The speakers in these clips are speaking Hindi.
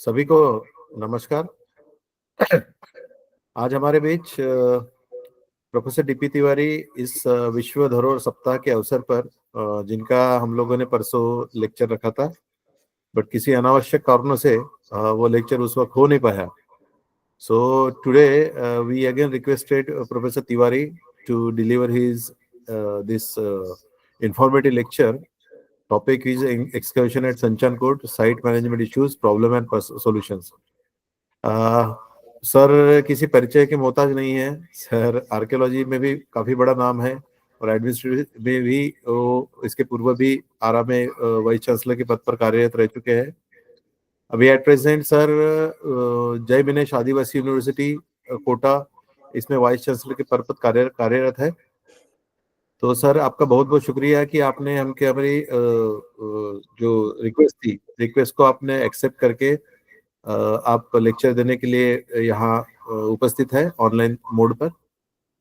सभी को नमस्कार। आज हमारे बीच प्रोफेसर डीपी तिवारी इस विश्व धरोहर सप्ताह के अवसर पर जिनका हम लोगों ने परसों लेक्चर रखा था, बट किसी अनावश्यक कारणों से वो लेक्चर उस वक्त हो नहीं पाया। So today we again requested professor Tiwari to deliver his this informative lecture. Topic is excavation at Sanchan Court, site management issues, problem and solutions. Sir किसी परिचय के मोहताज नहीं है। सर आर्कियोलॉजी में भी काफी बड़ा नाम है और एडमिनिस्ट्रेटिव में भी वो इसके पूर्व भी आरा में वाइस चांसलर के पद पर कार्यरत रह चुके हैं। अभी एट प्रेजेंट सर जय विनेश आदिवासी यूनिवर्सिटी कोटा, इसमें वाइस चांसलर के पद पर कार्यरत है। तो सर आपका बहुत बहुत शुक्रिया कि आपने हमके हमारी जो रिक्वेस्ट को आपने एक्सेप्ट करके आप लेक्चर देने के लिए यहाँ उपस्थित है ऑनलाइन मोड पर।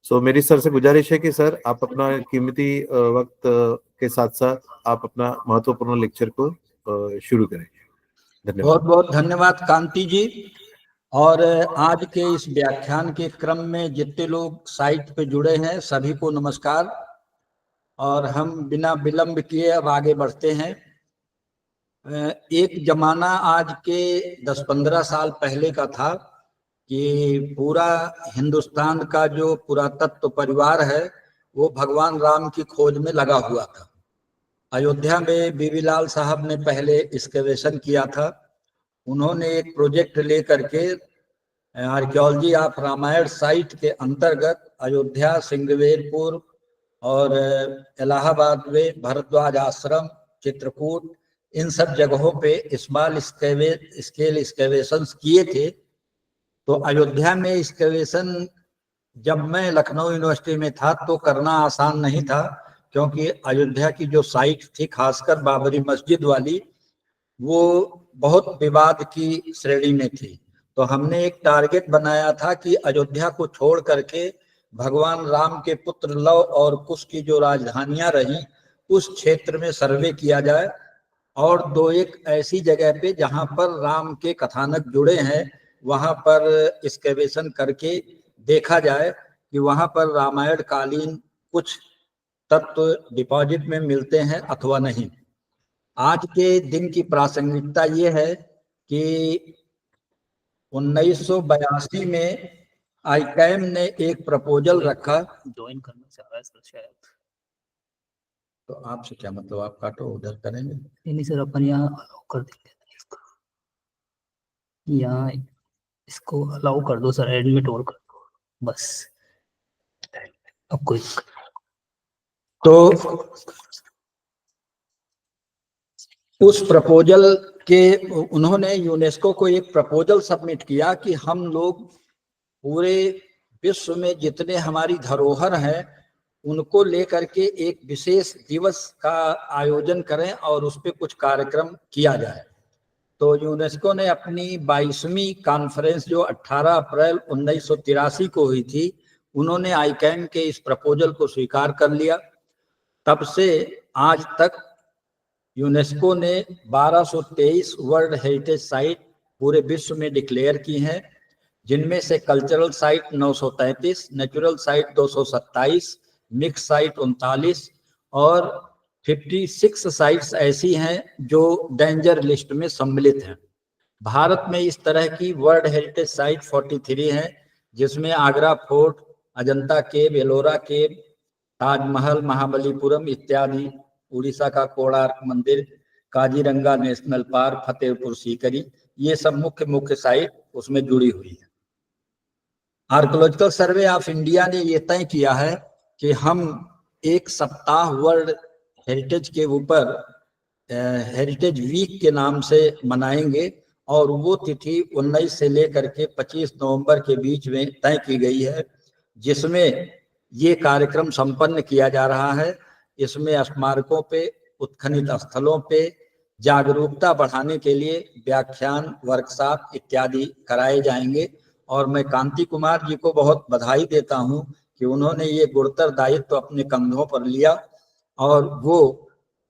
सो मेरी सर से गुजारिश है कि सर आप अपना कीमती वक्त के साथ साथ आप अपना महत्वपूर्ण लेक्चर को शुरू करें। धन्यवाद। बहुत बहुत धन्यवाद कांति जी। और आज के इस व्याख्यान के क्रम में जितने लोग साइट पे जुड़े हैं सभी को नमस्कार। और हम बिना विलंब किए अब आगे बढ़ते हैं। एक जमाना आज के 10-15 साल पहले का था कि पूरा हिंदुस्तान का जो पुरातत्व परिवार है वो भगवान राम की खोज में लगा हुआ था। अयोध्या में बीबीलाल साहब ने पहले एक्सकवेशन किया था। उन्होंने एक प्रोजेक्ट लेकर के आर्कियोलॉजी ऑफ रामायण साइट के अंतर्गत अयोध्या, सिंगवेरपुर और इलाहाबाद में भरद्वाज आश्रम, चित्रकूट, इन सब जगहों पे स्मॉल स्केल एक्सकवेशंस किए थे। तो अयोध्या में एक्सकवेशन जब मैं लखनऊ यूनिवर्सिटी में था तो करना आसान नहीं था, क्योंकि अयोध्या की जो साइट थी खासकर बाबरी मस्जिद वाली वो बहुत विवाद की श्रेणी में थी। तो हमने एक टारगेट बनाया था कि अयोध्या को छोड़ करके भगवान राम के पुत्र लव और कुश की जो राजधानियां रही उस क्षेत्र में सर्वे किया जाए और 2-1 ऐसी जगह पे जहां पर राम के कथानक जुड़े हैं वहां पर एक्सकवेशन करके देखा जाए कि वहां पर रामायण कालीन कुछ तत्व डिपॉजिट में मिलते हैं अथवा नहीं। आज के दिन की प्रासंगिकता ये है कि 1982 में आईकैम ने एक प्रपोजल रखा। ज्वाइन करने से आ रहा है सर शायद। तो आपसे क्या मतलब, आप काटो उधर करेंगे। नहीं सर, अपन यहाँ अलाउ कर देंगे इसको, यहाँ इसको अलाउ कर दो सर, एडमिट और कर दो बस। अब कोई तो उस प्रपोजल के उन्होंने यूनेस्को को एक प्रपोजल सबमिट किया कि हम लोग पूरे विश्व में जितने हमारी धरोहर हैं उनको लेकर के एक विशेष दिवस का आयोजन करें और उस पर कुछ कार्यक्रम किया जाए। तो यूनेस्को ने अपनी 22वीं कॉन्फ्रेंस जो 18 अप्रैल 1983 को हुई थी, उन्होंने आईकैम के इस प्रपोजल को स्वीकार कर लिया। तब से आज तक यूनेस्को ने 1223 वर्ल्ड हेरिटेज साइट पूरे विश्व में डिक्लेयर की हैं, जिनमें से cultural site 933, natural site 227, mix site 39 और 56 साइट्स ऐसी हैं जो डेंजर लिस्ट में सम्मिलित हैं। भारत में इस तरह की वर्ल्ड हेरिटेज साइट 43 हैं, जिसमें आगरा फोर्ट, अजंता केव, एलोरा केव, ताजमहल, महाबलीपुरम इत्यादि, उड़ीसा का कोणार्क मंदिर, काजीरंगा नेशनल पार्क, फतेहपुर सीकरी, ये सब मुख्य साइट उसमें जुड़ी हुई है। आर्कियोलॉजिकल सर्वे ऑफ इंडिया ने ये तय किया है कि हम एक सप्ताह वर्ल्ड हेरिटेज के ऊपर हेरिटेज वीक के नाम से मनाएंगे और वो तिथि 19 से लेकर के 25 नवंबर के बीच में तय की गई है, जिसमें ये कार्यक्रम संपन्न किया जा रहा है। इसमें स्मारकों पे, उत्खनित स्थलों पे जागरूकता बढ़ाने के लिए व्याख्यान, वर्कशॉप इत्यादि कराए जाएंगे। और मैं कांति कुमार जी को बहुत बधाई देता हूं कि उन्होंने ये गुरुतर दायित्व अपने कंधों पर लिया और वो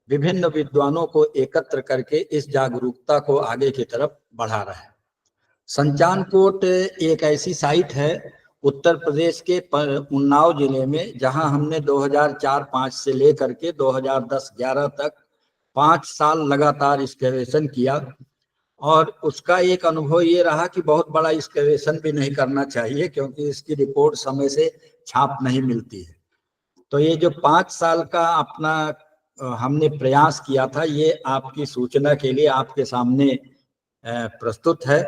विभिन्न विद्वानों को एकत्र करके इस जागरूकता को आगे की तरफ बढ़ा रहे हैं। संचानकोट एक ऐसी साइट है उत्तर प्रदेश के उन्नाव जिले में, जहां हमने 2004-05 से लेकर के 2010-11 तक 5 साल लगातार एक्सकैवेशन किया। और उसका एक अनुभव ये रहा कि बहुत बड़ा एक्सकैवेशन भी नहीं करना चाहिए, क्योंकि इसकी रिपोर्ट समय से छाप नहीं मिलती है। तो ये जो 5 साल का अपना हमने प्रयास किया था, ये आपकी सूचना के लिए आपके सामने प्रस्तुत है।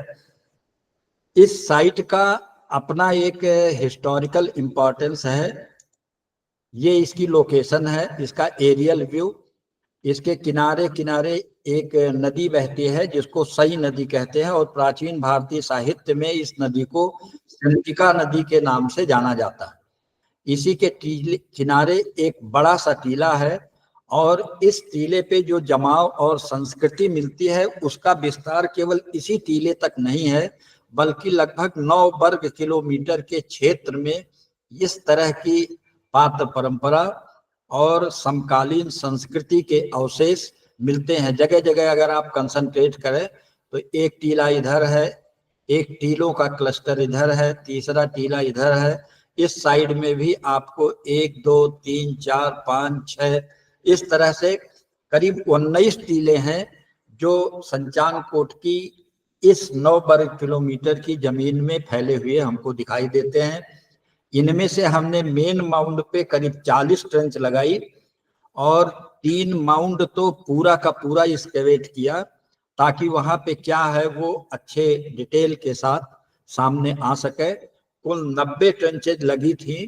इस साइट का अपना एक हिस्टोरिकल इम्पोर्टेंस है। ये इसकी लोकेशन है, इसका एरियल व्यू। इसके किनारे किनारे एक नदी बहती है जिसको सई नदी कहते हैं, और प्राचीन भारतीय साहित्य में इस नदी को चंद्रिका नदी के नाम से जाना जाता है। इसी के किनारे एक बड़ा सा टीला है, और इस टीले पे जो जमाव और संस्कृति मिलती है उसका विस्तार केवल इसी टीले तक नहीं है, बल्कि लगभग 9 वर्ग किलोमीटर के क्षेत्र में इस तरह की पात्र परंपरा और समकालीन संस्कृति के अवशेष मिलते हैं। जगह जगह अगर आप कंसंट्रेट करें तो एक टीला इधर है, एक टीलों का क्लस्टर इधर है, तीसरा टीला इधर है, इस साइड में भी आपको 1 2 3 4 5 6 इस तरह से करीब 19 टीले हैं जो संचानकोट की इस 9 वर्ग किलोमीटर की जमीन में फैले हुए हमको दिखाई देते हैं। इनमें से हमने मेन माउंड पे करीब 40 ट्रेंच लगाई, और 3 माउंड तो पूरा का पूरा एक्सकैवेट किया, ताकि वहां पे क्या है वो अच्छे डिटेल के साथ सामने आ सके। कुल 90 ट्रेंचेज लगी थी,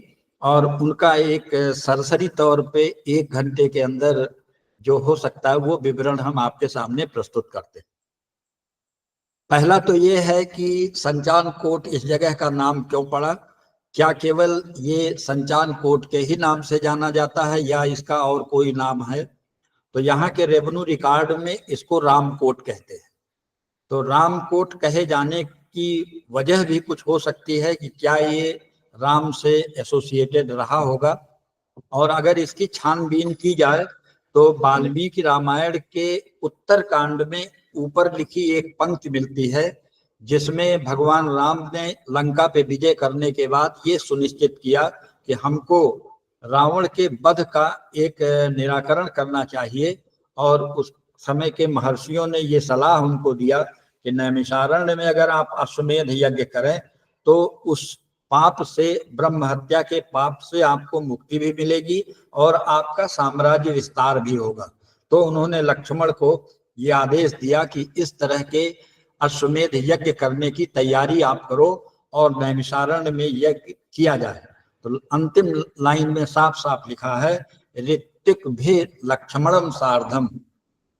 और उनका एक सरसरी तौर पे 1 घंटे के अंदर जो हो सकता है वो विवरण हम आपके सामने प्रस्तुत करते हैं। पहला तो ये है कि संचानकोट इस जगह का नाम क्यों पड़ा। क्या केवल ये संचानकोट के ही नाम से जाना जाता है या इसका और कोई नाम है? तो यहाँ के रेवेन्यू रिकॉर्ड में इसको रामकोट कहते हैं। तो रामकोट कहे जाने की वजह भी कुछ हो सकती है कि क्या ये राम से एसोसिएटेड रहा होगा। और अगर इसकी छानबीन की जाए तो वाल्मीकि रामायण के उत्तर कांड में ऊपर लिखी एक पंक्ति मिलती है, जिसमें भगवान राम ने लंका पे विजय करने के बाद ये सुनिश्चित किया कि हमको रावण के वध का एक निराकरण करना चाहिए। और उस समय के महर्षियों ने ये सलाह उनको दिया कि नैमिषारण्य में अगर आप अश्वमेध यज्ञ करें तो उस पाप से, ब्रह्म हत्या के पाप से आपको मुक्ति भी मिलेगी और आपका साम्राज्य विस्तार भी होगा। तो उन्होंने लक्ष्मण को ये आदेश दिया कि इस तरह के अश्वमेध यज्ञ करने की तैयारी आप करो और नैमिषारण्य में यज्ञ किया जाए। तो अंतिम लाइन में साफ साफ लिखा है, ऋत्विक भी लक्ष्मणम सार्धम।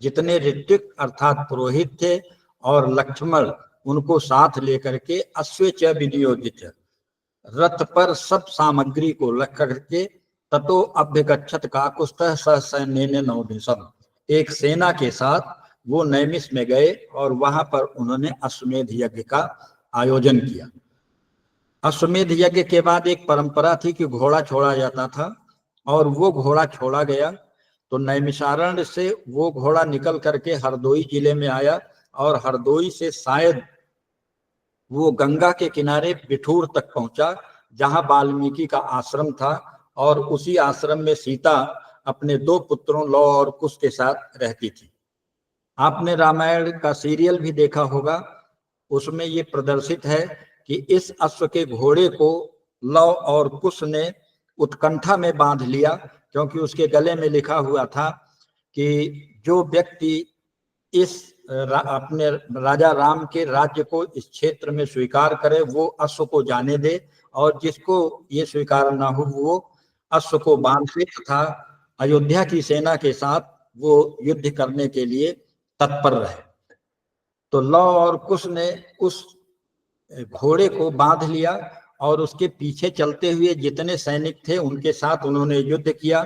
जितने ऋत्विक अर्थात पुरोहित थे और लक्ष्मण उनको साथ लेकर के अश्व च विनियोजित रथ पर सब सामग्री को रख करके ततो अभ्यगच्छत काकुस्थः ससैन्येन नवनिशम्, एक सेना के साथ वो नैमिष में गए और वहां पर उन्होंने अश्वमेध यज्ञ का आयोजन किया। अश्वमेध यज्ञ के बाद एक परंपरा थी कि घोड़ा छोड़ा जाता था, और वो घोड़ा छोड़ा गया तो नैमिषारण्य से वो घोड़ा निकल करके हरदोई जिले में आया, और हरदोई से शायद वो गंगा के किनारे बिठूर तक पहुंचा, जहां वाल्मीकि का आश्रम था, और उसी आश्रम में सीता अपने 2 पुत्रों लौ और कुश के साथ रहती थी। आपने रामायण का सीरियल भी देखा होगा, उसमें ये प्रदर्शित है कि इस अश्व के घोड़े को लौ और कुश ने उत्कंठा में बांध लिया, क्योंकि उसके गले में लिखा हुआ था कि जो व्यक्ति इस अपने राजा राम के राज्य को इस क्षेत्र में स्वीकार करे वो अश्व को जाने दे, और जिसको ये स्वीकार ना हो वो अश्व को बांध के तथा अयोध्या की सेना के साथ वो युद्ध करने के लिए तत्पर रहे। तो लौ और कुश ने उस घोड़े को बांध लिया और उसके पीछे चलते हुए जितने सैनिक थे उनके साथ उन्होंने युद्ध किया।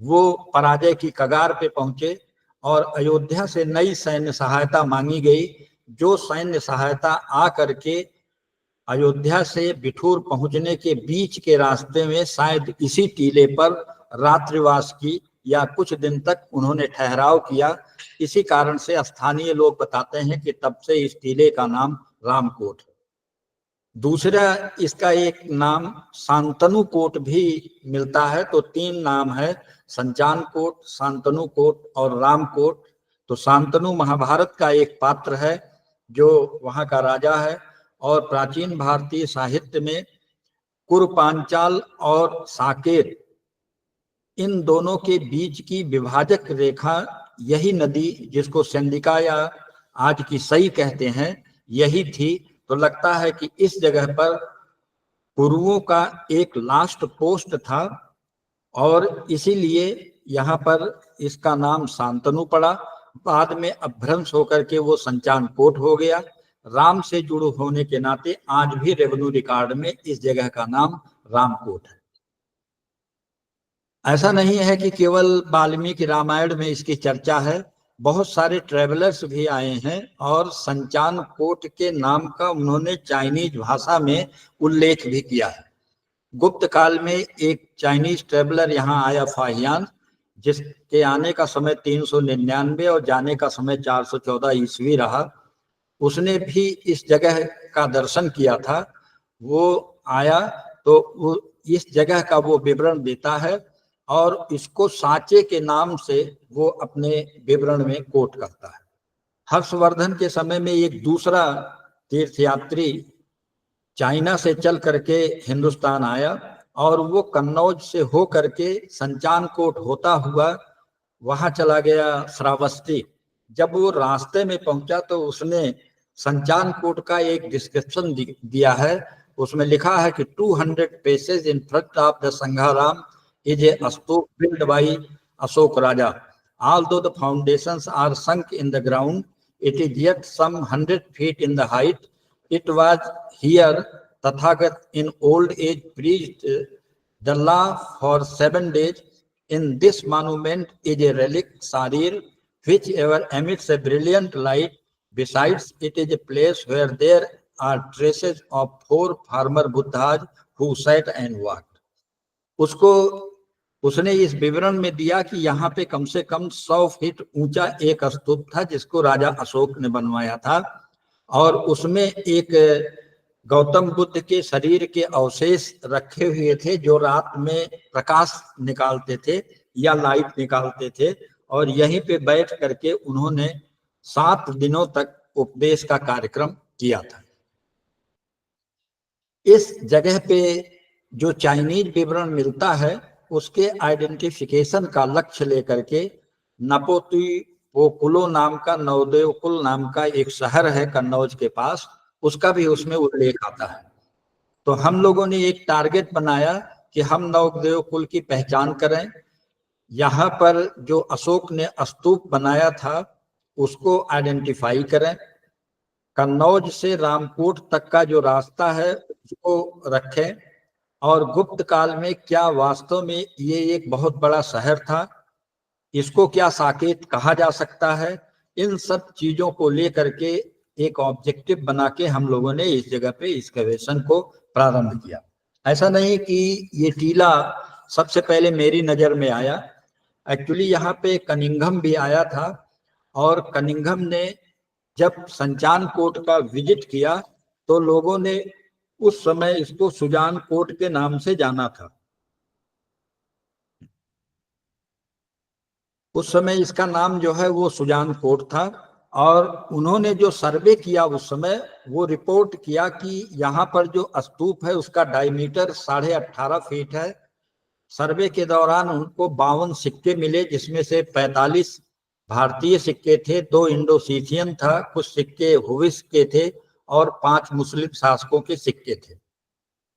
वो पराजय की कगार पे पहुंचे और अयोध्या से नई सैन्य सहायता मांगी गई। जो सैन्य सहायता आ करके अयोध्या से बिठूर पहुंचने के बीच के रास्ते में शायद इसी टीले पर रात्रिवास की या कुछ दिन तक उन्होंने ठहराव किया। इसी कारण से स्थानीय लोग बताते हैं कि तब से इस टीले का नाम रामकोट। दूसरा इसका एक नाम शांतनु कोट भी मिलता है। तो 3 नाम है, संचान कोट, शांतनु कोट और रामकोट। तो शांतनु महाभारत का एक पात्र है जो वहां का राजा है, और प्राचीन भारतीय साहित्य में कुरपांचाल और साकेत, इन दोनों के बीच की विभाजक रेखा यही नदी, जिसको चंडिका या आज की सई कहते हैं, यही थी। तो लगता है कि इस जगह पर कुरुओं का एक लास्ट पोस्ट था, और इसीलिए यहाँ पर इसका नाम शांतनु पड़ा। बाद में अपभ्रंश होकर के वो संचान कोट हो गया। राम से जुड़े होने के नाते आज भी रेवेन्यू रिकॉर्ड में इस जगह का नाम रामकोट है। ऐसा नहीं है कि केवल वाल्मीकि रामायण में इसकी चर्चा है, बहुत सारे ट्रेवलर्स भी आए हैं और संचान कोट के नाम का उन्होंने चाइनीज भाषा में उल्लेख भी किया है। गुप्त काल में एक चाइनीज ट्रेवलर यहाँ आया, फाहियान, जिसके आने का समय 399 और जाने का समय 414 ईस्वी रहा। उसने भी इस जगह का दर्शन किया था। वो आया तो वो इस जगह का वो विवरण देता है, और इसको सांचे के नाम से वो अपने विवरण में कोट करता है। हर्षवर्धन के समय में एक दूसरा तीर्थयात्री चाइना से चल करके हिंदुस्तान आया, और वो कन्नौज से हो करके संचान कोट होता हुआ वहां चला गया श्रावस्ती। जब वो रास्ते में पहुंचा तो उसने संचान कोट का एक डिस्क्रिप्शन दिया है। उसमें लिखा है कि 200 paces in front of the sangharama is a stupa built by Ashok Raja. Although the foundations are sunk in the ground, it is yet some 100 feet in the height. It was here Tathagat in old age preached the law for 7 days. In this monument is a relic sarir which ever emits a brilliant light. Besides, it is a place where there are traces of 4 former Buddhas who sat and walked. उसने इस विवरण में दिया कि यहाँ पे कम से कम 100 फीट ऊंचा एक स्तूप था जिसको राजा अशोक ने बनवाया था, और उसमें एक गौतम बुद्ध के शरीर के अवशेष रखे हुए थे जो रात में प्रकाश निकालते थे या लाइट निकालते थे, और यहीं पे बैठ करके उन्होंने 7 दिनों तक उपदेश का कार्यक्रम किया था। इस जगह पे जो चाइनीज विवरण मिलता है उसके आइडेंटिफिकेशन का लक्ष्य लेकर के नपोतिपोकुलो नाम का, नवदेवकुल नाम का एक शहर है कन्नौज के पास, उसका भी उसमें उल्लेख आता है। तो हम लोगों ने एक टारगेट बनाया कि हम नवदेवकुल की पहचान करें, यहाँ पर जो अशोक ने स्तूप बनाया था उसको आइडेंटिफाई करें, कन्नौज से रामकोट तक का जो रास्ता है उसको रखें, और गुप्त काल में क्या वास्तव में ये एक बहुत बड़ा शहर था, इसको क्या साकेत कहा जा सकता है, इन सब चीजों को लेकर के एक ऑब्जेक्टिव बना के हम लोगों ने इस जगह पे एक्सकवेशन को प्रारंभ किया। ऐसा नहीं कि ये टीला सबसे पहले मेरी नजर में आया, एक्चुअली यहाँ पे कनिंघम भी आया था, और कनिंघम ने जब संचान कोट का विजिट किया तो लोगों ने उस समय इसको सुजान कोट के नाम से जाना था। उस समय इसका नाम जो है वो सुजान कोट था, और उन्होंने जो सर्वे किया उस समय वो रिपोर्ट किया कि यहाँ पर जो स्तूप है उसका डायमीटर 18.5 फीट है। सर्वे के दौरान उनको 52 सिक्के मिले, जिसमें से 45 भारतीय सिक्के थे, 2 इंडोसीथियन था, कुछ सिक्के हुविस के थे और 5 मुस्लिम शासकों के सिक्के थे।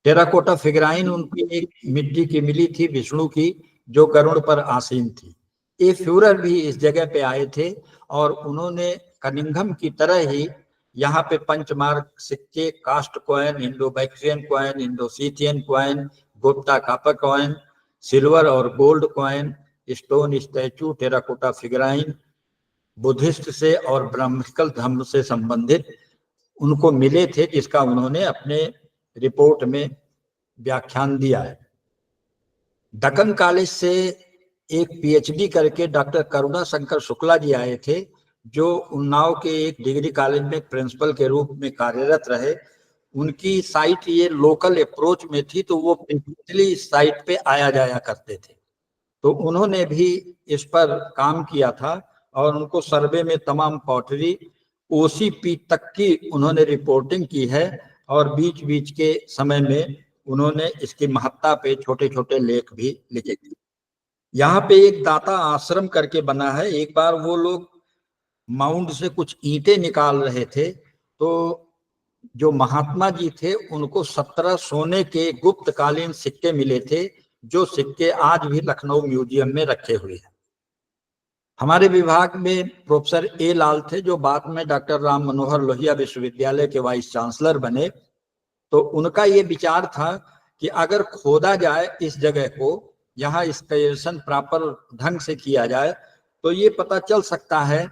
टेराकोटा फिगराइन उनकी एक मिट्टी की मिली थी विष्णु की जो गरुड़ पर आसीन थी। ये फ्यूरर भी इस जगह पे आए थे और उन्होंने कनिंघम की तरह ही यहाँ पे पंचमार्क सिक्के, cast coin, Indo Bactrian coin, Indo Scythian coin, Gupta copper coin, silver और gold coin, stone statue, terracotta figurine, Buddhist से और ब्राह्मणिकल धर्म से संबंधित उनको मिले थे, जिसका उन्होंने अपने रिपोर्ट में व्याख्यान दिया है। दक्कन कॉलेज से एक पीएचडी करके डॉक्टर करुणा शंकर शुक्ला जी आए थे, जो उन्नाव के एक डिग्री कॉलेज में प्रिंसिपल के रूप में कार्यरत रहे, उनकी साइट ये लोकल अप्रोच में थी, तो वो पिछली साइट पे आया जाया करते थे। तो उन्होंने भी इस पर काम किया था और उनको सर्वे में तमाम पॉटरी ओसीपी तक की उन्होंने रिपोर्टिंग की है और बीच बीच के समय में उन्होंने इसकी महत्ता पे छोटे छोटे लेख भी लिखे थे। यहाँ पे एक दाता आश्रम करके बना है। एक बार वो लोग माउंट से कुछ ईंटें निकाल रहे थे, तो जो महात्मा जी थे उनको 17 सोने के गुप्तकालीन सिक्के मिले थे, जो सिक्के आज भी लखनऊ म्यूजियम में रखे हुए हैं। हमारे विभाग में प्रोफेसर ए लाल थे, जो बाद में डॉक्टर राम मनोहर लोहिया विश्वविद्यालय के वाइस चांसलर बने। तो उनका ये विचार था कि अगर खोदा जाए इस जगह को, यहाँ एक्सकैवेशन प्रॉपर ढंग से किया जाए, तो ये पता चल सकता है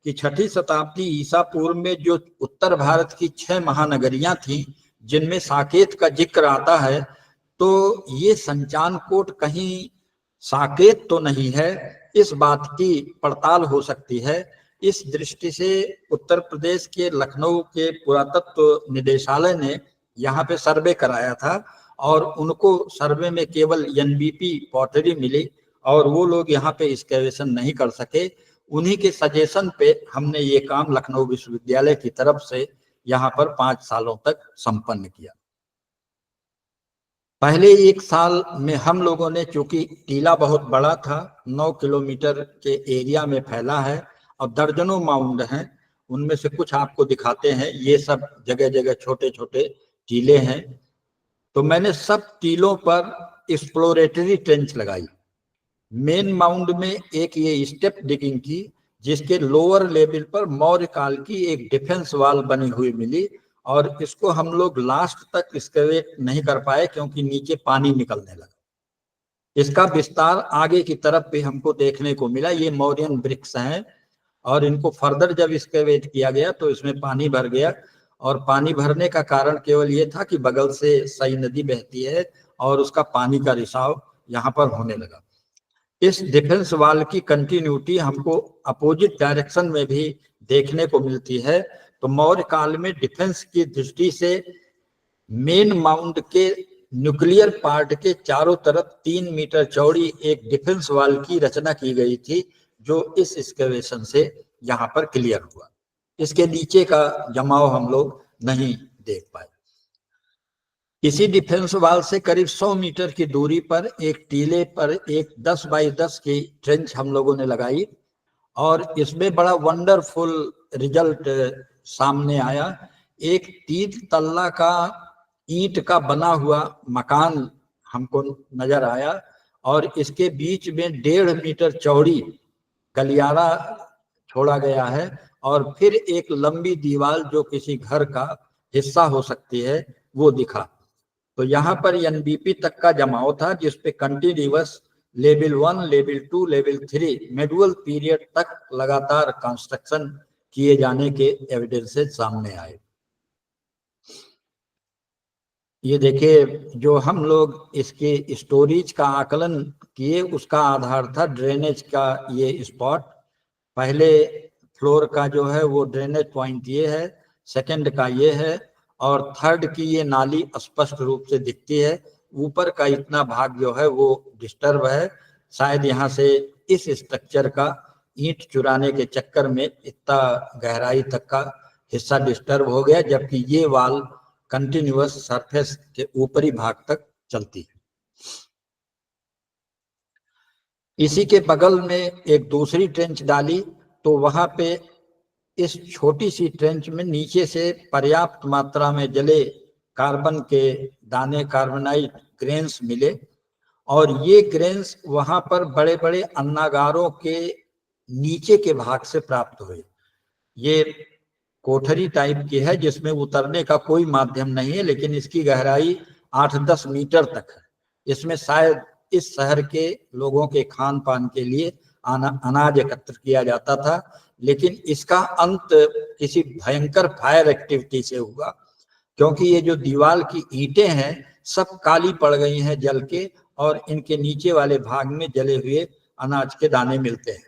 कि 6ठी शताब्दी ईसा पूर्व में जो उत्तर भारत की 6 महानगरियां थीं, जिनमें साकेत का जिक्र आता है, तो ये संचानकोट कहीं साकेत तो नहीं है, इस बात की पड़ताल हो सकती है। इस दृष्टि से उत्तर प्रदेश के लखनऊ के पुरातत्व निदेशालय ने यहाँ पे सर्वे कराया था और उनको सर्वे में केवल एनबीपी पॉटरी मिली और वो लोग यहाँ पे एक्सकैवेशन नहीं कर सके। उन्हीं के सजेशन पे हमने ये काम लखनऊ विश्वविद्यालय की तरफ से यहाँ पर 5 सालों तक संपन्न किया। पहले 1 साल में हम लोगों ने, चूंकि टीला बहुत बड़ा था, 9 किलोमीटर के एरिया में फैला है और दर्जनों माउंड हैं, उनमें से कुछ आपको दिखाते हैं। ये सब जगह जगह छोटे छोटे टीले हैं। तो मैंने सब टीलों पर एक्सप्लोरेटरी ट्रेंच लगाई। मेन माउंड में एक ये स्टेप डिगिंग की, जिसके लोअर लेवल पर मौर्य काल की एक डिफेंस वॉल बनी हुई मिली और इसको हम लोग लास्ट तक एक्सकैवेट नहीं कर पाए क्योंकि नीचे पानी निकलने लगा। इसका विस्तार आगे की तरफ भी हमको देखने को मिला। ये मौर्यन ब्रिक्स हैं और इनको फर्दर जब एक्सकैवेट किया गया तो इसमें पानी भर गया और पानी भरने का कारण केवल ये था कि बगल से सई नदी बहती है और उसका पानी का रिसाव यहाँ पर होने लगा। इस डिफेंस वॉल की कंटिन्यूटी हमको अपोजिट डायरेक्शन में भी देखने को मिलती है। तो मौर्य काल में डिफेंस की दृष्टि से मेन माउंट के न्यूक्लियर पार्ट के चारों तरफ 3 मीटर चौड़ी एक डिफेंस वॉल की रचना की गई थी, जो इस एक्सकैवेशन से यहाँ पर क्लियर हुआ। इसके नीचे का जमाव हम लोग नहीं देख पाए। इसी डिफेंस वॉल से करीब 100 मीटर की दूरी पर एक टीले पर एक 10 बाई 10 की ट्रेंच हम लोगों ने लगाई और इसमें बड़ा वंडरफुल रिजल्ट सामने आया। एक 3 तल्ला का ईंट का बना हुआ मकान हमको नजर आया और इसके बीच में 1.5 मीटर चौड़ी गलियारा छोड़ा गया है और फिर एक लंबी दीवार जो किसी घर का हिस्सा हो सकती है वो दिखा। तो यहाँ पर एनबीपी तक का जमाव था, जिसपे continuous level 1, level 2, level 3 medieval period तक लगातार कंस्ट्रक्शन किए जाने के एविडेंसेस सामने आए। ये देखिए, जो हम लोग इसके स्टोरेज का आकलन किए उसका आधार था ड्रेनेज का ये स्पॉट। पहले फ्लोर का जो है वो ड्रेनेज पॉइंट ये है, सेकंड का ये है और थर्ड की ये नाली स्पष्ट रूप से दिखती है। ऊपर का इतना भाग जो है वो डिस्टर्ब है। शायद यहाँ से इस स्ट्रक्चर का ईंट चुराने के चक्कर में इतना गहराई तक का हिस्सा डिस्टर्ब हो गया, जबकि ये वाल कंटिन्यूअस सरफेस के ऊपरी भाग तक चलती है। इसी के बगल में एक दूसरी ट्रेंच डाली, तो वहां पे इस छोटी सी ट्रेंच में नीचे से पर्याप्त मात्रा में जले कार्बन के दाने, कार्बनाइट ग्रेन्स मिले और ये ग्रेन्स वहां पर बड़े बड़े अन्नागारों के नीचे के भाग से प्राप्त हुए। ये कोठरी टाइप की है जिसमें उतरने का कोई माध्यम नहीं है, लेकिन इसकी गहराई 8-10 मीटर तक है। इसमें शायद इस शहर के लोगों के खान पान के लिए अनाज एकत्र किया जाता था, लेकिन इसका अंत किसी भयंकर फायर एक्टिविटी से हुआ, क्योंकि ये जो दीवार की ईंटें हैं सब काली पड़ गई हैं जल के और इनके नीचे वाले भाग में जले हुए अनाज के दाने मिलते हैं।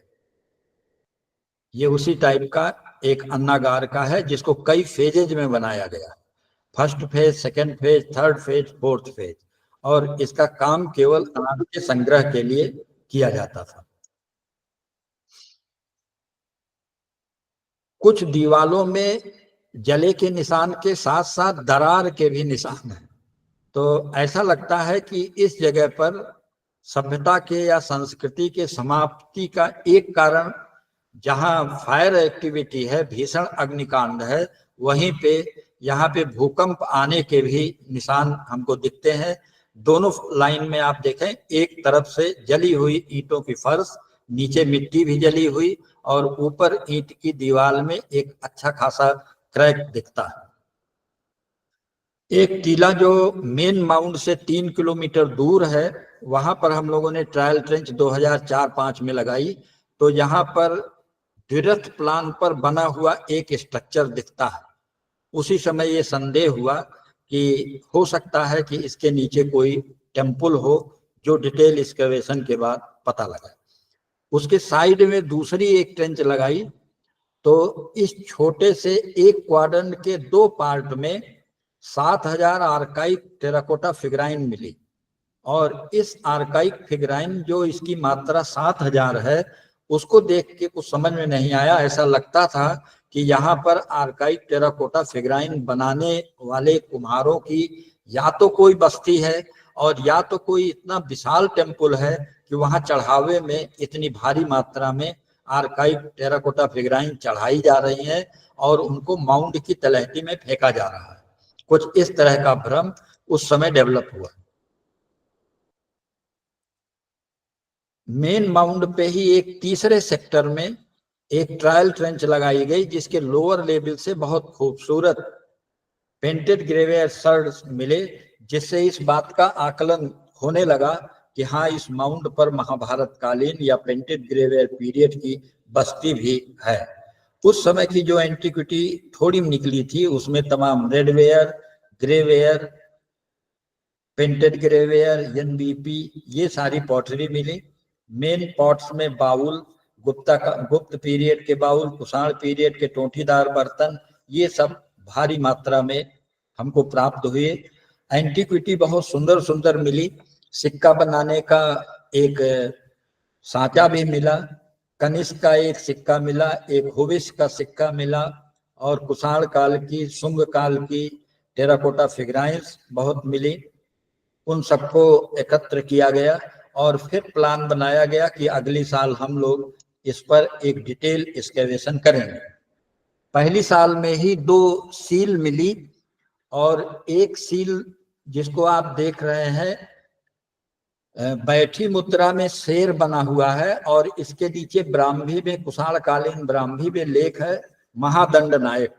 ये उसी टाइप का एक अन्नागार का है जिसको कई फेजेज में बनाया गया, first phase, second phase, third phase, fourth phase, और इसका काम केवल अनाज के संग्रह के लिए किया जाता था। कुछ दीवालों में जले के निशान के साथ साथ दरार के भी निशान हैं, तो ऐसा लगता है कि इस जगह पर सभ्यता के या संस्कृति के समाप्ति का एक कारण जहां फायर एक्टिविटी है, भीषण अग्निकांड है, वहीं पे यहाँ पे भूकंप आने के भी निशान हमको दिखते हैं। दोनों लाइन में आप देखें, एक तरफ से जली हुई ईंटों की फर्श, नीचे मिट्टी भी जली हुई, और ऊपर ईंट की दीवार में एक अच्छा खासा क्रैक दिखता है। एक टीला जो मेन माउंट से 3 किलोमीटर दूर है, वहां पर हम लोगों ने ट्रायल ट्रेंच 2004-05 में लगाई, तो यहाँ पर द्विरथ प्लान पर बना हुआ एक स्ट्रक्चर दिखता है। उसी समय ये संदेह हुआ कि हो सकता है कि इसके नीचे कोई टेम्पल हो, जो डिटेल एक्सकवेशन के बाद पता लगा। उसके साइड में दूसरी एक ट्रेंच लगाई, तो इस छोटे से एक क्वाड्रेंट के 2 पार्ट में 7000 आर्काइक टेराकोटा फिगराइन मिली, और इस आर्काइक फिगराइन जो इसकी मात्रा 7000 है, उसको देख के कुछ समझ में नहीं आया। ऐसा लगता था कि यहाँ पर आर्काइक टेराकोटा फिगराइन बनाने वाले कुम्हारों की या तो कोई बस्ती है, और या तो कोई इतना विशाल टेम्पल है कि वहां चढ़ावे में इतनी भारी मात्रा में आर्काइक टेराकोटा फिगराइन चढ़ाई जा रही है और उनको माउंट की तलहटी में फेंका जा रहा है। कुछ इस तरह का भ्रम उस समय डेवलप हुआ। मेन माउंट पे ही एक तीसरे सेक्टर में एक ट्रायल ट्रेंच लगाई गई, जिसके लोअर लेवल से बहुत खूबसूरत पेंटेड ग्रेवियर सर्ड्स मिले, जिससे इस बात का आकलन होने लगा कि हाँ, इस माउंट पर महाभारत कालीन या पेंटेड ग्रेवियर पीरियड की बस्ती भी है। उस समय की जो एंटिक्विटी थोड़ी निकली थी, उसमें तमाम redware, greyware, painted greyware, NBP, ये सारी पॉटरी मिली। मेन पॉट्स में बाउल, गुप्त पीरियड के बाउल, कुषाण पीरियड के टोंटीदार बर्तन, ये सब भारी मात्रा में हमको प्राप्त हुए। एंटिक्विटी बहुत सुंदर सुंदर मिली। सिक्का बनाने का एक सांचा भी मिला, कनिष्क का एक सिक्का मिला, एक हुविस का सिक्का मिला, और कुषाण काल की, शुंग काल की टेराकोटा फिगराइंस बहुत मिली। उन सबको एकत्र किया गया और फिर प्लान बनाया गया कि अगली साल हम लोग इस पर एक डिटेल एक्सकेवेशन करेंगे। पहली साल में ही 2 सील मिली, और एक सील जिसको आप देख रहे हैं बैठी मुद्रा में शेर बना हुआ है, और इसके नीचे ब्राह्मी में, कुषाण कालीन ब्राह्मी में लेख है महादंड नायक।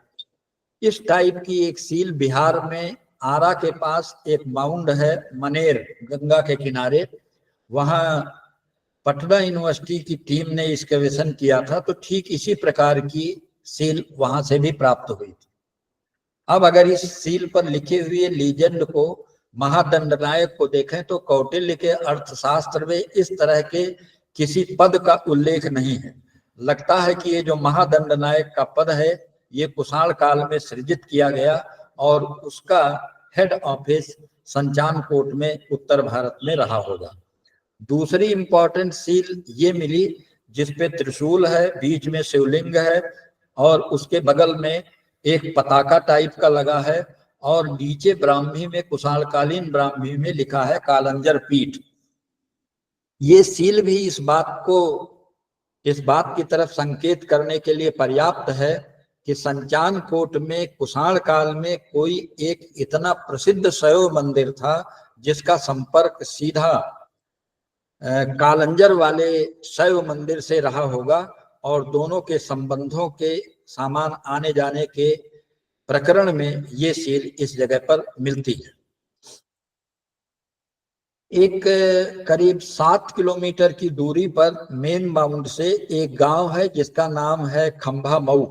इस टाइप की एक सील बिहार में आरा के पास एक माउंड है मनेर, गंगा के किनारे, वहां पटना यूनिवर्सिटी की टीम ने एक्सकेवेशन किया था, तो ठीक इसी प्रकार की सील वहां से भी प्राप्त हुई थी। अब अगर इस सील पर लिखे हुए लीजेंड को, महादंडनायक को देखें, तो कौटिल्य के अर्थशास्त्र में इस तरह के किसी पद का उल्लेख नहीं है। लगता है कि ये जो महादंडनायक का पद है, ये कुषाण काल में सृजित किया गया, और उसका हेड ऑफिस संचानकोट में उत्तर भारत में रहा होगा। दूसरी इंपॉर्टेंट सील ये मिली जिसपे त्रिशूल है, बीच में शिवलिंग है, और उसके बगल में एक पताका टाइप का लगा है, और नीचे ब्राह्मी में, कुषाणकालीन ब्राह्मी में लिखा है कालंजर पीठ। ये सील भी इस बात की तरफ संकेत करने के लिए पर्याप्त है कि संचानकोट में कुषाण काल में कोई एक इतना प्रसिद्ध शैव मंदिर था जिसका संपर्क सीधा कालंजर वाले शैव मंदिर से रहा होगा, और दोनों के संबंधों के सामान आने जाने के प्रकरण में ये सील इस जगह पर मिलती है। एक करीब 7 किलोमीटर की दूरी पर मेन माउंट से एक गांव है जिसका नाम है खंभा मऊ।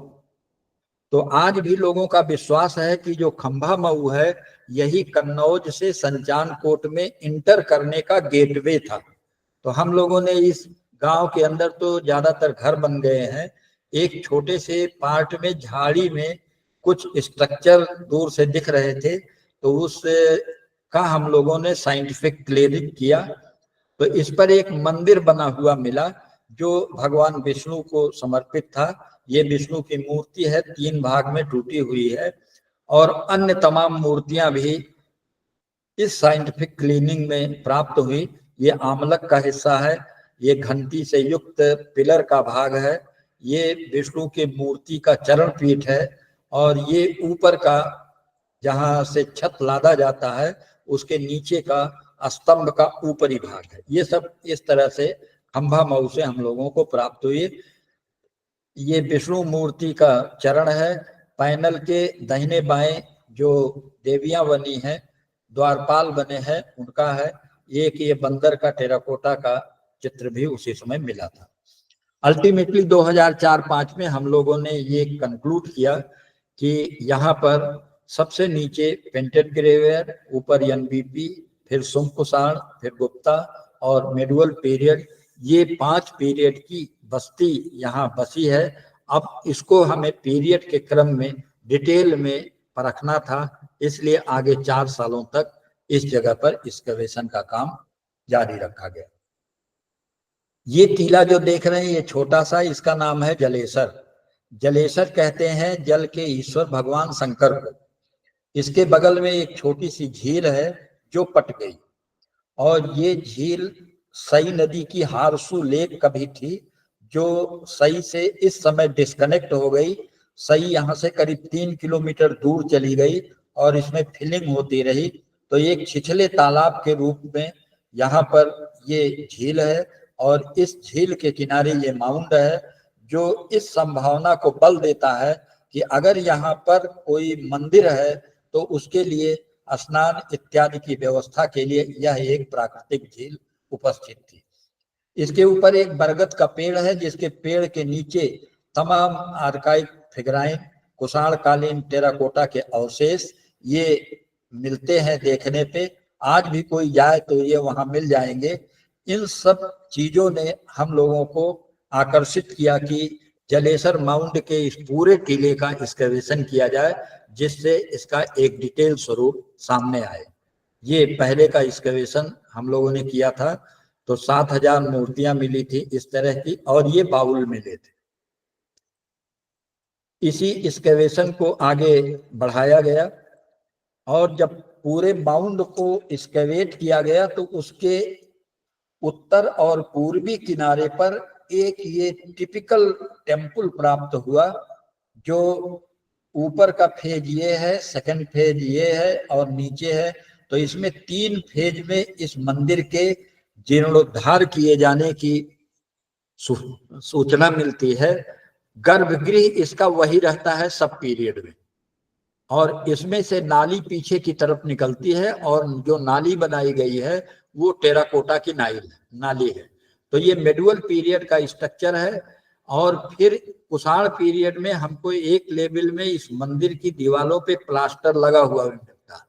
तो आज भी लोगों का विश्वास है कि जो खंभा मऊ है, यही कन्नौज से संचानकोट में इंटर करने का गेटवे था। तो हम लोगों ने इस गांव के अंदर, तो ज्यादातर घर बन गए हैं, एक छोटे से पार्ट में झाड़ी में कुछ स्ट्रक्चर दूर से दिख रहे थे, तो उस का हम लोगों ने साइंटिफिक क्लियरिंग किया। तो इस पर एक मंदिर बना हुआ मिला जो भगवान विष्णु को समर्पित था। ये विष्णु की मूर्ति है, 3 भाग में टूटी हुई है, और अन्य तमाम मूर्तियां भी इस साइंटिफिक क्लीनिंग में प्राप्त हुई। ये आमलक का हिस्सा है, ये घंटी से युक्त पिलर का भाग है, ये विष्णु की मूर्ति का चरण पीठ है, और ये ऊपर का जहां से छत लादा जाता है उसके नीचे का स्तंभ का ऊपरी भाग है। ये सब इस तरह से खंभा मऊ से हम लोगों को प्राप्त हुई। ये विष्णु मूर्ति का चरण है। पैनल के दाहिने बाएं जो देवियां बनी हैं, द्वारपाल बने हैं, उनका है। एक ये बंदर का टेराकोटा का चित्र भी उसी समय मिला था। अल्टीमेटली 2004-05 में हम लोगों ने ये कंक्लूड किया कि यहाँ पर सबसे नीचे पेंटेड ग्रेवियर, ऊपर एनबीपी, फिर सुम कुषाण, फिर गुप्ता और मेडुअल पीरियड, ये 5 पीरियड की बस्ती यहाँ बसी है। अब इसको हमें पीरियड के क्रम में डिटेल में परखना था, इसलिए आगे 4 सालों तक इस जगह पर एक्सकवेशन का काम जारी रखा गया। ये टीला जो देख रहे हैं ये छोटा सा, इसका नाम है जलेसर। जलेसर कहते हैं जल के ईश्वर भगवान शंकर को। इसके बगल में एक छोटी सी झील है जो पट गई, और ये झील सई नदी की हारसू लेक कभी थी, जो सई से इस समय डिस्कनेक्ट हो गई। सई यहाँ से करीब 3 किलोमीटर दूर चली गई और इसमें फिलिंग होती रही, तो एक छिछले तालाब के रूप में यहाँ पर ये झील है, और इस झील के किनारे ये माउंड है, जो इस संभावना को बल देता है कि अगर यहाँ पर कोई मंदिर है तो उसके लिए स्नान इत्यादि की व्यवस्था के लिए यह एक प्राकृतिक झील उपस्थित थी। इसके ऊपर एक बरगद का पेड़ है, जिसके पेड़ के नीचे तमाम आर्काइव फिगराइन, कुषाण कालीन टेराकोटा के अवशेष ये मिलते हैं देखने पे। आज भी कोई जाए तो ये वहां मिल जाएंगे। इन सब चीजों ने हम लोगों को आकर्षित किया कि जलेसर माउंट के इस पूरे टीले का एक्सकवेशन किया जाए, जिससे इसका एक डिटेल स्वरूप सामने आए। ये पहले का एक्सकवेशन हम लोगों ने किया था, तो 7000 मूर्तियां मिली थी इस तरह की, और ये बाउल मिले थे। इसी एक्सकवेशन को आगे बढ़ाया गया, और जब पूरे माउंट को एक्सकवेट किया गया तो उसके उत्तर और पूर्वी किनारे पर एक ये टिपिकल टेम्पल प्राप्त हुआ, जो ऊपर का फेज ये है, सेकंड फेज ये है, और नीचे है। तो इसमें 3 फेज में इस मंदिर के जीर्णोद्धार किए जाने की सूचना मिलती है। गर्भगृह इसका वही रहता है सब पीरियड में, और इसमें से नाली पीछे की तरफ निकलती है, और जो नाली बनाई गई है वो टेराकोटा की नाली है। तो ये मेडुअल पीरियड का स्ट्रक्चर है। और फिर कुषाण पीरियड में हमको एक लेवल में इस मंदिर की दीवारों पे प्लास्टर लगा हुआ मिलता है,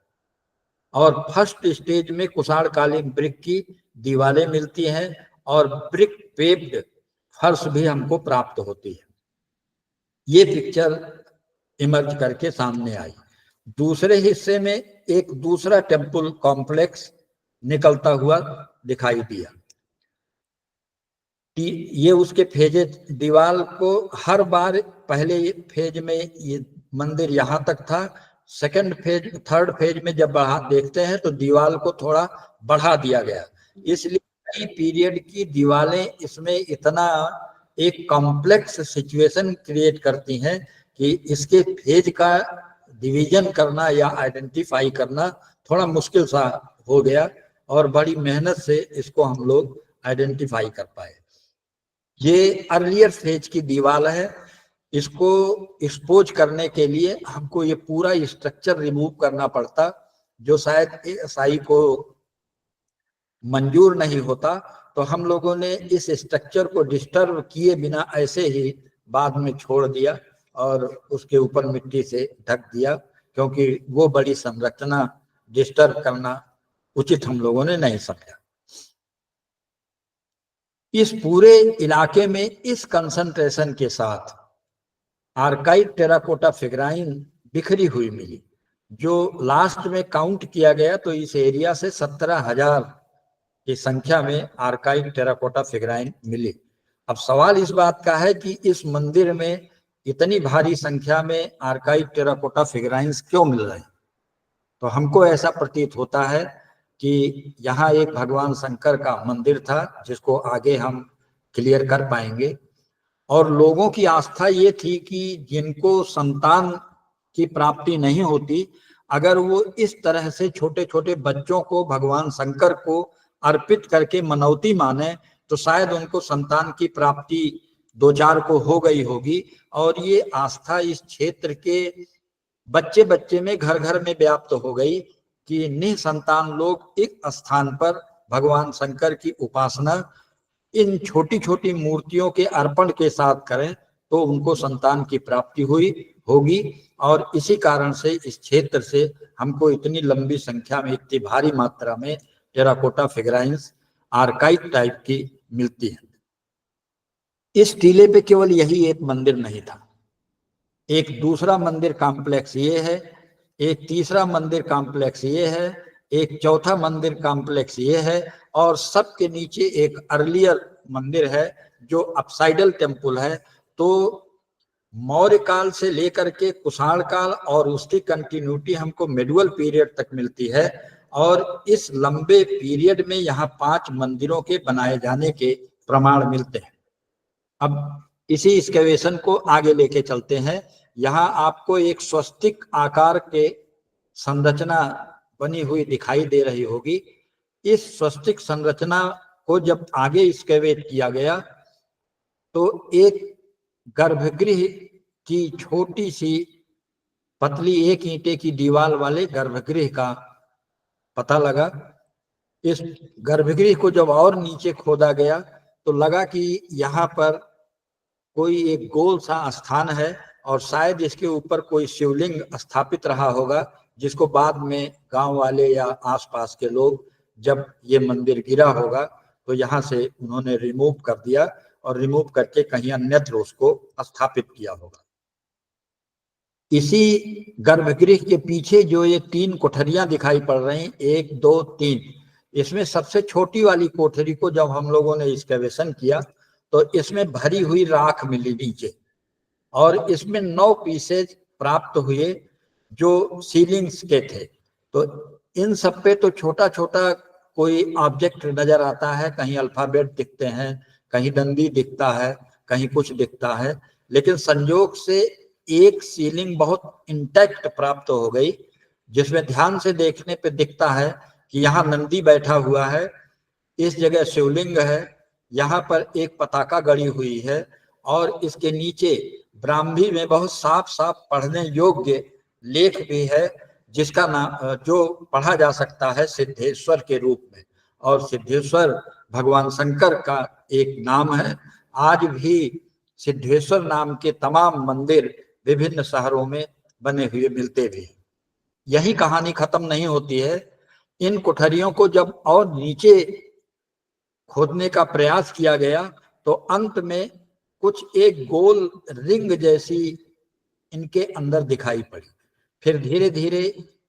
और फर्स्ट स्टेज में कुषाण कालीन ब्रिक की दीवारें मिलती हैं, और ब्रिक पेव्ड फर्श भी हमको प्राप्त होती है। ये पिक्चर इमर्ज करके सामने आई। दूसरे हिस्से में एक दूसरा टेम्पल कॉम्प्लेक्स निकलता हुआ दिखाई दिया। ये उसके फेजेज, दीवार को हर बार पहले फेज में ये मंदिर यहाँ तक था, सेकंड फेज, थर्ड फेज में जब बढ़ा देखते हैं तो दीवार को थोड़ा बढ़ा दिया गया। इसलिए कई पीरियड की दीवारें इसमें इतना एक कॉम्प्लेक्स सिचुएशन क्रिएट करती हैं कि इसके फेज का डिवीजन करना या आइडेंटिफाई करना थोड़ा मुश्किल सा हो गया, और बड़ी मेहनत से इसको हम लोग आइडेंटिफाई कर पाए। ये अर्लियर फेज की दीवार है। इसको एक्सपोज करने के लिए हमको ये पूरा स्ट्रक्चर रिमूव करना पड़ता, जो शायद एएसआई को मंजूर नहीं होता। तो हम लोगों ने इस स्ट्रक्चर को डिस्टर्ब किए बिना ऐसे ही बाद में छोड़ दिया, और उसके ऊपर मिट्टी से ढक दिया, क्योंकि वो बड़ी संरचना डिस्टर्ब करना उचित हम लोगों ने नहीं समझा। इस पूरे इलाके में इस कंसंट्रेशन के साथ आर्काइव टेराकोटा फिगराइन बिखरी हुई मिली। जो लास्ट में काउंट किया गया तो इस एरिया से 17,000 की संख्या में आर्काइव टेराकोटा फिगराइन मिली। अब सवाल इस बात का है कि इस मंदिर में इतनी भारी संख्या में आर्काइव टेराकोटा फिगराइंस क्यों मिल रहे हैं? तो हमको ऐसा प्रतीत होता है कि यहाँ एक भगवान शंकर का मंदिर था, जिसको आगे हम क्लियर कर पाएंगे। और लोगों की आस्था ये थी कि जिनको संतान की प्राप्ति नहीं होती, अगर वो इस तरह से छोटे छोटे बच्चों को भगवान शंकर को अर्पित करके मनौती माने तो शायद उनको संतान की प्राप्ति दो चार को हो गई होगी। और ये आस्था इस क्षेत्र के बच्चे बच्चे में, घर घर में व्याप्त हो गई कि निसंतान लोग एक स्थान पर भगवान शंकर की उपासना इन छोटी छोटी मूर्तियों के अर्पण के साथ करें तो उनको संतान की प्राप्ति होगी। और इसी कारण से इस क्षेत्र से हमको इतनी लंबी संख्या में, इतनी भारी मात्रा में टेराकोटा फिगराइंस आर्काइव टाइप की मिलती है। इस टीले पे केवल यही एक मंदिर नहीं था, एक दूसरा मंदिर कॉम्प्लेक्स ये है, एक तीसरा मंदिर कॉम्प्लेक्स ये है, एक चौथा मंदिर कॉम्प्लेक्स ये है, और सबके नीचे एक अर्लियर मंदिर है जो अपसाइडल टेम्पल है। तो मौर्य काल से लेकर के कुषाण काल और उसकी कंटिन्यूटी हमको मिडुअल पीरियड तक मिलती है। और इस लंबे पीरियड में यहाँ 5 मंदिरों के बनाए जाने के प्रमाण मिलते हैं। अब इसी एक्सकेवेशन को आगे लेके चलते हैं। यहाँ आपको एक स्वस्तिक आकार के संरचना बनी हुई दिखाई दे रही होगी। इस स्वस्तिक संरचना को जब आगे एक्सकेवेट किया गया तो एक गर्भगृह की छोटी सी पतली 1 ईंटे की दीवार वाले गर्भगृह का पता लगा। इस गर्भगृह को जब और नीचे खोदा गया तो लगा कि यहाँ पर कोई एक गोल सा स्थान है और शायद इसके ऊपर कोई शिवलिंग स्थापित रहा होगा, जिसको बाद में गांव वाले या आसपास के लोग, जब ये मंदिर गिरा होगा तो यहाँ से उन्होंने रिमूव कर दिया और रिमूव करके कहीं अन्यत्र उसको स्थापित किया होगा। इसी गर्भगृह के पीछे जो ये 3 कोठरियां दिखाई पड़ रही, 1 2 3, इसमें सबसे छोटी वाली कोठरी को जब हम लोगों ने एक्सकेवेशन किया तो इसमें भरी हुई राख मिली नीचे, और इसमें 9 पीसेज प्राप्त हुए जो सीलिंग्स के थे। तो इन सब पे तो छोटा छोटा कोई ऑब्जेक्ट नजर आता है, कहीं अल्फाबेट दिखते हैं, कहीं दंडी दिखता है, कहीं कुछ दिखता है, लेकिन संयोग से एक सीलिंग बहुत इंटैक्ट प्राप्त हो गई, जिसमें ध्यान से देखने पे दिखता है कि यहाँ नंदी बैठा हुआ है, इस जगह शिवलिंग है, यहाँ पर एक पताका गड़ी हुई है, और इसके नीचे ब्राह्मी में बहुत साफ साफ पढ़ने योग्य लेख भी है, जिसका नाम जो पढ़ा जा सकता है सिद्धेश्वर के रूप में। और सिद्धेश्वर भगवान शंकर का एक नाम है। आज भी सिद्धेश्वर नाम के तमाम मंदिर विभिन्न शहरों में बने हुए मिलते भी हैं। यही कहानी खत्म नहीं होती है। इन कोठरियों को जब और नीचे खोदने का प्रयास किया गया तो अंत में कुछ एक गोल रिंग जैसी इनके अंदर दिखाई पड़ी। फिर धीरे धीरे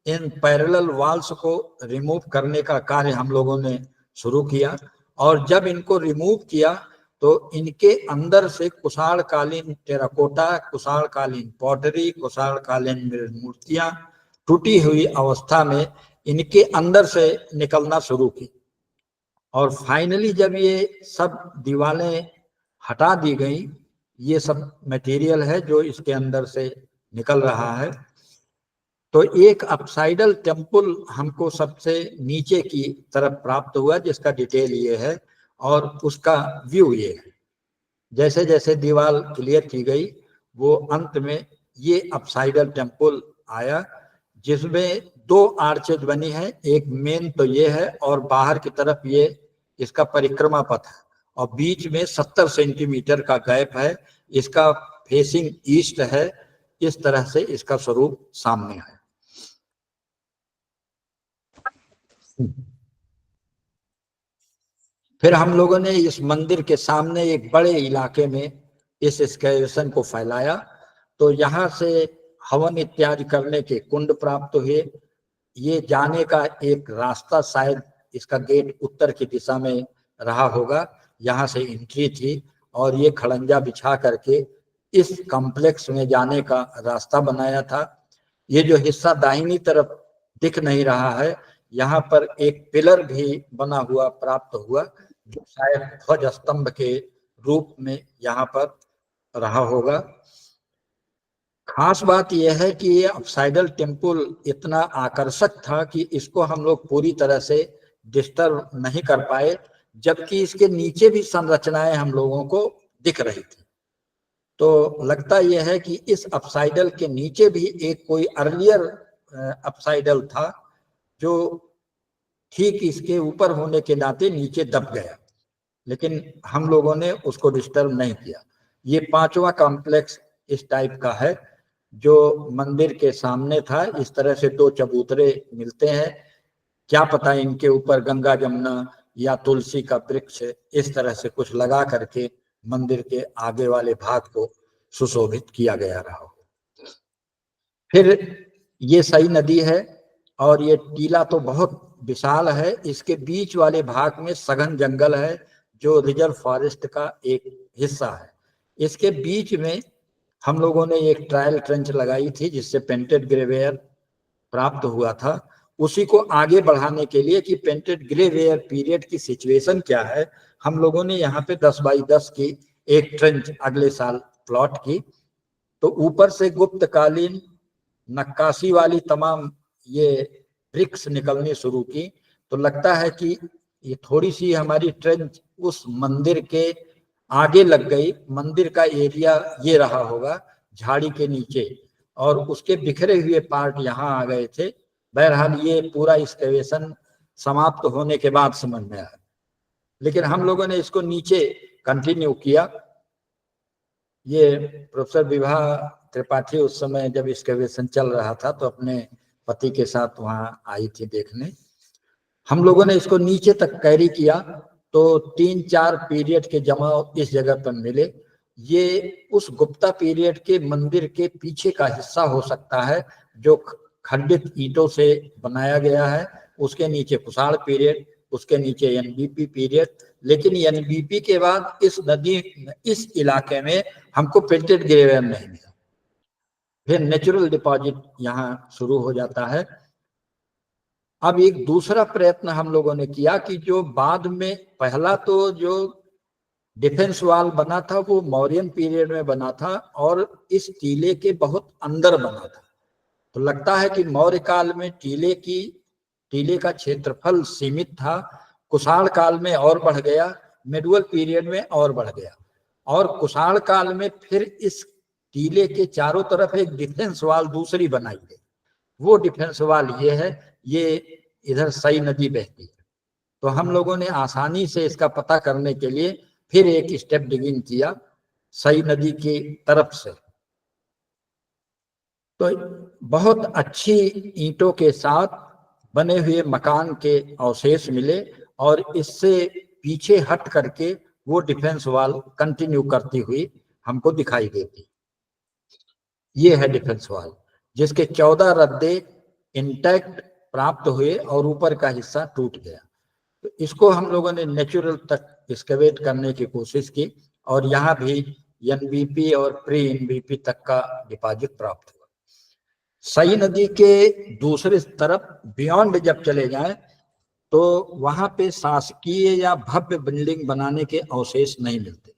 इन पैरेलल वॉल्स को रिमूव करने का कार्य हम लोगों ने शुरू किया, और जब इनको रिमूव किया तो इनके अंदर से कुषाण कालीन टेराकोटा, कुषाण कालीन पॉटरी, कुषाण कालीन मूर्तियां टूटी हुई अवस्था में इनके अंदर से निकलना शुरू की। और फाइनली जब ये सब दीवारें हटा दी गई, ये सब मटेरियल है जो इसके अंदर से निकल रहा है, तो एक अपसाइडल टेम्पल हमको सबसे नीचे की तरफ प्राप्त हुआ, जिसका डिटेल ये है और उसका व्यू ये है। जैसे जैसे दीवार क्लियर की गई वो अंत में ये अपसाइडल टेम्पल आया, जिसमें 2 आर्चेज बनी है। एक मेन तो ये है और बाहर की तरफ ये इसका परिक्रमा पथ है, और बीच में 70 सेंटीमीटर का गैप है। इसका फेसिंग ईस्ट है। इस तरह से इसका स्वरूप सामने है। फिर हम लोगों ने इस मंदिर के सामने एक बड़े इलाके में इस एक्सकेवेशन को फैलाया। तो यहाँ से हवन इत्यादि करने के कुंड प्राप्त हुए। ये जाने का एक रास्ता शायद इसका गेट उत्तर की दिशा में रहा होगा, यहाँ से एंट्री थी और ये खड़ंजा बिछा करके इस कॉम्प्लेक्स में जाने का रास्ता बनाया था। ये जो हिस्सा दाहिनी तरफ दिख नहीं रहा है, यहाँ पर एक पिलर भी बना हुआ प्राप्त हुआ जो शायद ध्वज स्तंभ के रूप में यहाँ पर रहा होगा। खास बात यह है कि ये अपसाइडल टेम्पल इतना आकर्षक था कि इसको हम लोग पूरी तरह से डिस्टर्ब नहीं कर पाए, जबकि इसके नीचे भी संरचनाएं हम लोगों को दिख रही थी। तो लगता यह है कि इस अपसाइडल के नीचे भी एक कोई अर्लियर अपसाइडल था जो ठीक इसके ऊपर होने के नाते नीचे दब गया, लेकिन हम लोगों ने उसको डिस्टर्ब नहीं किया। ये 5वां कॉम्प्लेक्स इस टाइप का है जो मंदिर के सामने था। इस तरह से 2 चबूतरे मिलते हैं, क्या पता इनके ऊपर गंगा जमुना या तुलसी का वृक्ष इस तरह से कुछ लगा करके मंदिर के आगे वाले भाग को सुशोभित किया गया रहा हो। फिर ये सई नदी है और ये टीला तो बहुत विशाल है। इसके बीच वाले भाग में सघन जंगल है जो रिजर्व फॉरेस्ट का एक हिस्सा है। इसके बीच में हम लोगों ने एक ट्रायल ट्रेंच लगाई थी जिससे पेंटेड ग्रेवेयर प्राप्त हुआ था। उसी को आगे बढ़ाने के लिए कि पेंटेड ग्रेवेयर पीरियड की सिचुएशन क्या है, हम लोगों ने यहाँ पे 10 बाई 10 की एक ट्रेंच अगले साल प्लॉट की। तो ऊपर से गुप्तकालीन नक्काशी वाली तमाम ये ब्रिक्स निकलनी शुरू की। तो लगता है कि ये थोड़ी सी हमारी ट्रेंच उस मंदिर के आगे लग गई। मंदिर का एरिया ये रहा होगा झाड़ी के नीचे, और उसके बिखरे हुए पार्ट यहाँ आ गए थे। बहरहाल ये पूरा एक्सकेवेशन समाप्त होने के बाद समझ में आया, लेकिन हम लोगों ने इसको नीचे कंटिन्यू किया। ये प्रोफेसर विभा त्रिपाठी उस समय जब एक्सकेवेशन चल रहा था तो अपने पति के साथ वहां आई थी देखने। हम लोगों ने इसको नीचे तक कैरी किया तो 3-4 पीरियड के जमाव इस जगह पर मिले। ये उस गुप्ता पीरियड के मंदिर के पीछे का हिस्सा हो सकता है जो खंडित ईंटों से बनाया गया है। उसके नीचे कुषाण पीरियड, उसके नीचे एनबीपी पीरियड। लेकिन एनबीपी के बाद इस इलाके में हमको पेंटेड ग्रेवेयर नहीं मिला। फिर नेचुरल डिपॉजिट यहाँ शुरू हो जाता है। अब एक दूसरा प्रयत्न हम लोगों ने किया कि जो बाद में पहला तो जो डिफेंस वॉल बना था वो मौर्यन पीरियड में बना था और इस टीले के बहुत अंदर बना था। तो लगता है कि मौर्य काल में टीले का क्षेत्रफल सीमित था, कुषाण काल में और बढ़ गया, मिडवल पीरियड में और बढ़ गया, और कुषाण काल में फिर इस टीले के चारों तरफ एक डिफेंस वॉल दूसरी बनाई गई। वो डिफेंस वॉल ये है, ये इधर सई नदी बहती है। तो हम लोगों ने आसानी से इसका पता करने के लिए फिर एक स्टेप डिगिंग किया सई नदी की तरफ से। तो बहुत अच्छी ईंटों के साथ बने हुए मकान के अवशेष मिले और इससे पीछे हट करके वो डिफेंस वॉल कंटिन्यू करती हुई हमको दिखाई देती। ये है डिफेंस वॉल जिसके 14 रद्दे इंटैक्ट प्राप्त हुए और ऊपर का हिस्सा टूट गया। तो इसको हम लोगों ने नेचुरल तक एक्सकेवेट करने की कोशिश की और यहाँ भी एनबीपी और प्री एनबीपी तक का डिपॉजिट प्राप्त हुआ। सई नदी के दूसरे तरफ बियॉन्ड जब चले जाएं तो वहां पे शासकीय या भव्य बिल्डिंग बनाने के अवशेष नहीं मिलते।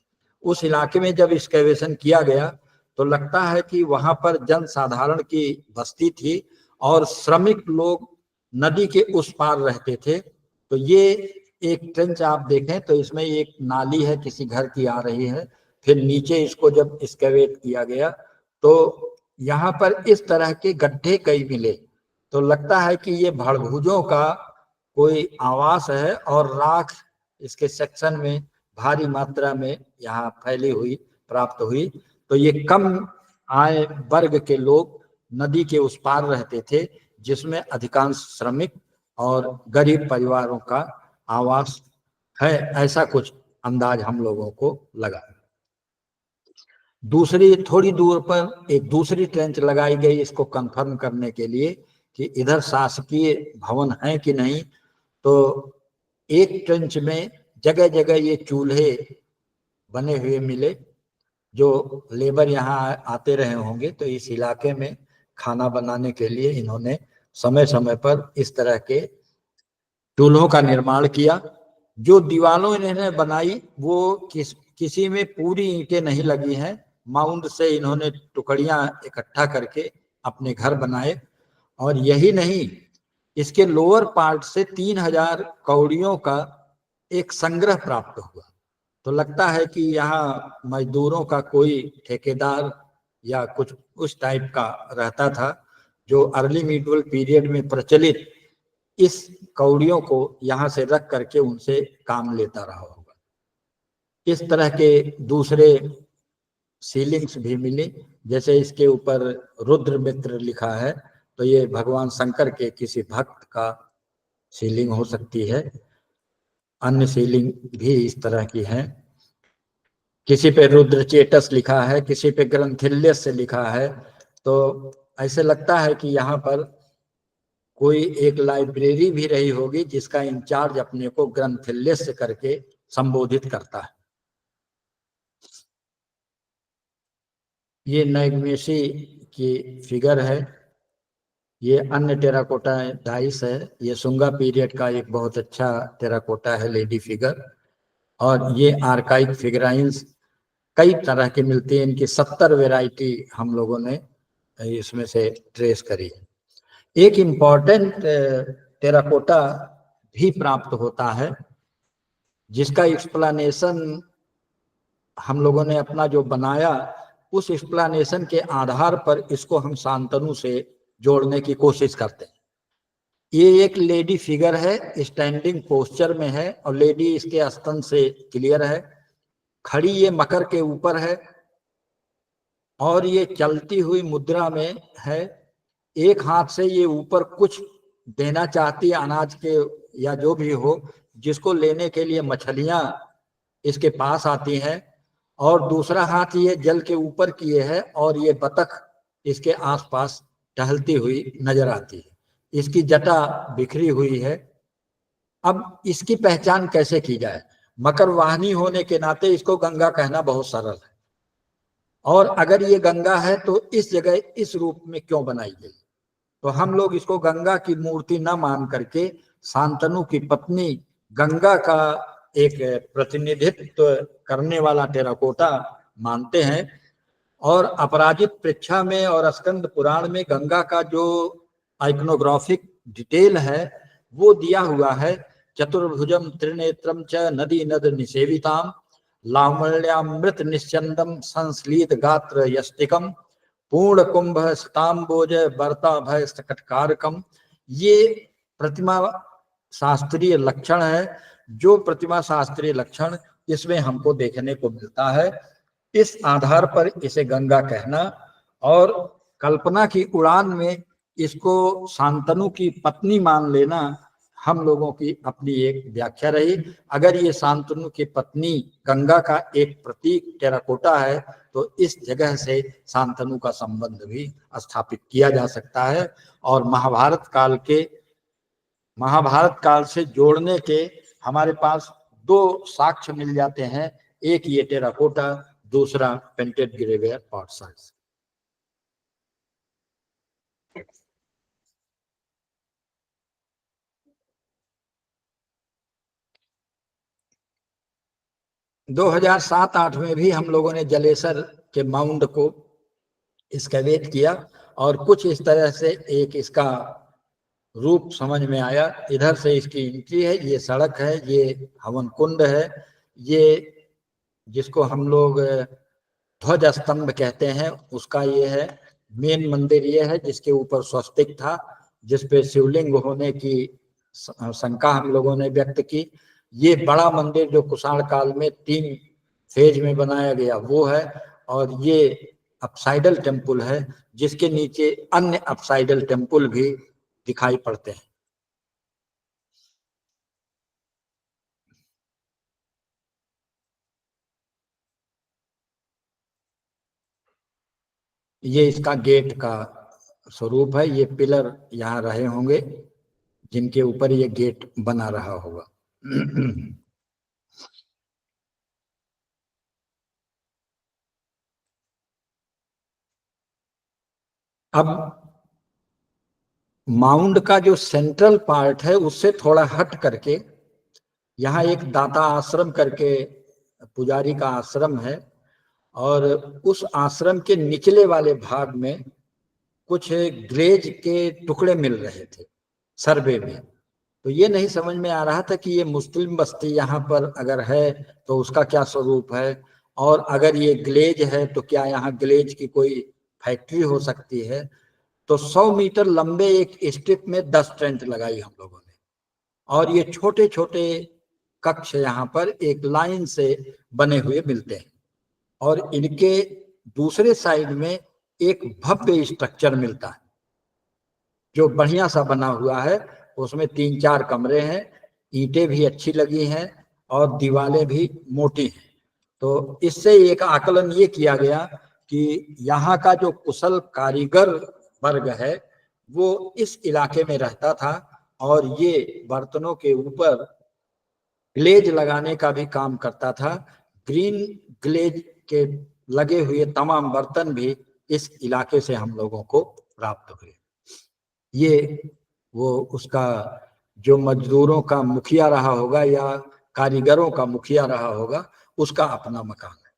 उस इलाके में जब एक्सकेवेशन किया गया तो लगता है कि वहां पर जनसाधारण की बस्ती थी और श्रमिक लोग नदी के उस पार रहते थे। तो ये एक ट्रेंच आप देखें तो इसमें एक नाली है किसी घर की आ रही है। फिर नीचे इसको जब एक्सकेवेट किया गया तो यहाँ पर इस तरह के गड्ढे कई मिले। तो लगता है कि ये भड़भुजों का कोई आवास है और राख इसके सेक्शन में भारी मात्रा में यहाँ फैली हुई प्राप्त हुई। तो ये कम आय वर्ग के लोग नदी के उस पार रहते थे जिसमें अधिकांश श्रमिक और गरीब परिवारों का आवास है, ऐसा कुछ अंदाज हम लोगों को लगा। दूसरी थोड़ी दूर पर एक दूसरी ट्रेंच लगाई गई इसको कंफर्म करने के लिए कि इधर शासकीय भवन है कि नहीं। तो एक ट्रेंच में जगह जगह ये चूल्हे बने हुए मिले, जो लेबर यहाँ आते रहे होंगे, तो इस इलाके में खाना बनाने के लिए इन्होंने समय समय पर इस तरह के चूल्हों का निर्माण किया। जो दीवारों इन्होंने बनाई वो किसी में पूरी ईंटें नहीं लगी हैं, माउंड से इन्होंने टुकड़ियां इकट्ठा करके अपने घर बनाए। और यही नहीं, इसके लोअर पार्ट से 3000 कौड़ियों का एक संग्रह प्राप्त हुआ। तो लगता है कि यहाँ मजदूरों का कोई ठेकेदार या कुछ उस टाइप का रहता था, जो अर्ली मिडल पीरियड में प्रचलित इस कौड़ियों को यहाँ से रख करके उनसे काम लेता रहा होगा। इस तरह के दूसरे सीलिंग्स भी मिली, जैसे इसके ऊपर रुद्र मित्र लिखा है, तो ये भगवान शंकर के किसी भक्त का सीलिंग हो सकती है। अन्य सीलिंग भी इस तरह की हैं। किसी पे रुद्र चेटस लिखा है, किसी पे ग्रंथिल्यस से लिखा है। तो ऐसे लगता है कि यहाँ पर कोई एक लाइब्रेरी भी रही होगी जिसका इंचार्ज अपने को ग्रंथिल्यस करके संबोधित करता है। ये नैगमेशी की फिगर है। ये अन्य टेराकोटा डाइस है। ये सुंगा पीरियड का एक बहुत अच्छा टेराकोटा है, लेडी फिगर। और ये आर्काइक फिगराइंस कई तरह की मिलती है, इनकी 70 वैरायटी हम लोगों ने इसमें से ट्रेस करी है। एक इम्पॉर्टेंट टेराकोटा भी प्राप्त होता है, जिसका एक्सप्लेनेशन हम लोगों ने अपना जो बनाया, उस एक्सप्लेनेशन के आधार पर इसको हम शांतनु से जोड़ने की कोशिश करते हैं। ये एक लेडी फिगर है, स्टैंडिंग पोस्चर में है, और लेडी इसके स्तन से क्लियर है। खड़ी ये मकर के ऊपर है और ये चलती हुई मुद्रा में है। एक हाथ से ये ऊपर कुछ देना चाहती है, अनाज के या जो भी हो, जिसको लेने के लिए मछलियां इसके पास आती हैं। और दूसरा हाथ ये जल के ऊपर किए है और ये बतख इसके आसपास टहलती हुई नजर आती है। इसकी जटा बिखरी हुई है। अब इसकी पहचान कैसे की जाए? मकर वाहनी होने के नाते इसको गंगा कहना बहुत सरल है। और अगर ये गंगा है तो इस जगह इस रूप में क्यों बनाई गई? तो हम लोग इसको गंगा की मूर्ति न मान करके शांतनु की पत्नी गंगा का एक प्रतिनिधित्व करने वाला टेराकोटा मानते हैं। और अपराजित पृच्छा में और स्कंद पुराण में गंगा का जो आइकनोग्राफिक डिटेल है वो दिया हुआ है। चतुर्भुजम त्रिनेत्रम च नदी नद निसेविताम लावण्यामृत निश्चंदम संस्लीत गात्र यष्टिकम पूर्ण कुंभ स्ताम्बोज बर्ता भय सकटकारकम। ये प्रतिमा शास्त्रीय लक्षण है। जो प्रतिमा शास्त्रीय लक्षण इसमें हमको देखने को मिलता है, इस आधार पर इसे गंगा कहना और कल्पना की उड़ान में इसको शांतनु की पत्नी मान लेना हम लोगों की अपनी एक व्याख्या रही। अगर ये शांतनु की पत्नी गंगा का एक प्रतीक टेराकोटा है तो इस जगह से शांतनु का संबंध भी स्थापित किया जा सकता है। और महाभारत काल से जोड़ने के हमारे पास दो साक्ष्य मिल जाते हैं। एक ये टेराकोटा, दूसरा पेंटेड ग्रेवियर पॉट साइज। दो 2007-8 में भी हम लोगों ने जलेसर के माउंड को स्कैवेट किया और कुछ इस तरह से एक इसका रूप समझ में आया। इधर से इसकी एंट्री है, ये सड़क है, ये हवन कुंड है, ये जिसको हम लोग ध्वज स्तंभ कहते हैं उसका ये है। मेन मंदिर ये है जिसके ऊपर स्वस्तिक था, जिसपे शिवलिंग होने की शंका हम लोगों ने व्यक्त की। ये बड़ा मंदिर जो कुषाण काल में 3 फेज में बनाया गया वो है। और ये अपसाइडल टेम्पल है जिसके नीचे अन्य अपसाइडल टेम्पल भी दिखाई पड़ते हैं। ये इसका गेट का स्वरूप है। ये पिलर यहाँ रहे होंगे जिनके ऊपर ये गेट बना रहा होगा। अब माउंड का जो सेंट्रल पार्ट है उससे थोड़ा हट करके यहाँ एक दाता आश्रम करके पुजारी का आश्रम है, और उस आश्रम के निचले वाले भाग में कुछ ग्लेज के टुकड़े मिल रहे थे सर्वे में। तो ये नहीं समझ में आ रहा था कि ये मुस्लिम बस्ती यहाँ पर अगर है तो उसका क्या स्वरूप है, और अगर ये ग्लेज है तो क्या यहाँ ग्लेज की कोई फैक्ट्री हो सकती है। तो 100 मीटर लंबे एक स्ट्रिप में 10 टेंट लगाई हम लोगों ने, और ये छोटे छोटे कक्ष यहाँ पर एक लाइन से बने हुए मिलते हैं, और इनके दूसरे साइड में एक भव्य स्ट्रक्चर मिलता है जो बढ़िया सा बना हुआ है। उसमें 3-4 कमरे हैं, ईंटें भी अच्छी लगी हैं और दीवारें भी मोटी हैं। तो इससे एक आकलन ये किया गया कि यहाँ का जो कुशल कारीगर वर्ग है वो इस इलाके में रहता था, और ये बर्तनों के ऊपर ग्लेज लगाने का भी काम करता था। ग्रीन ग्लेज के लगे हुए तमाम बर्तन भी इस इलाके से हम लोगों को प्राप्त हुए। ये वो उसका जो मजदूरों का मुखिया रहा होगा या कारीगरों का मुखिया रहा होगा, उसका अपना मकान है।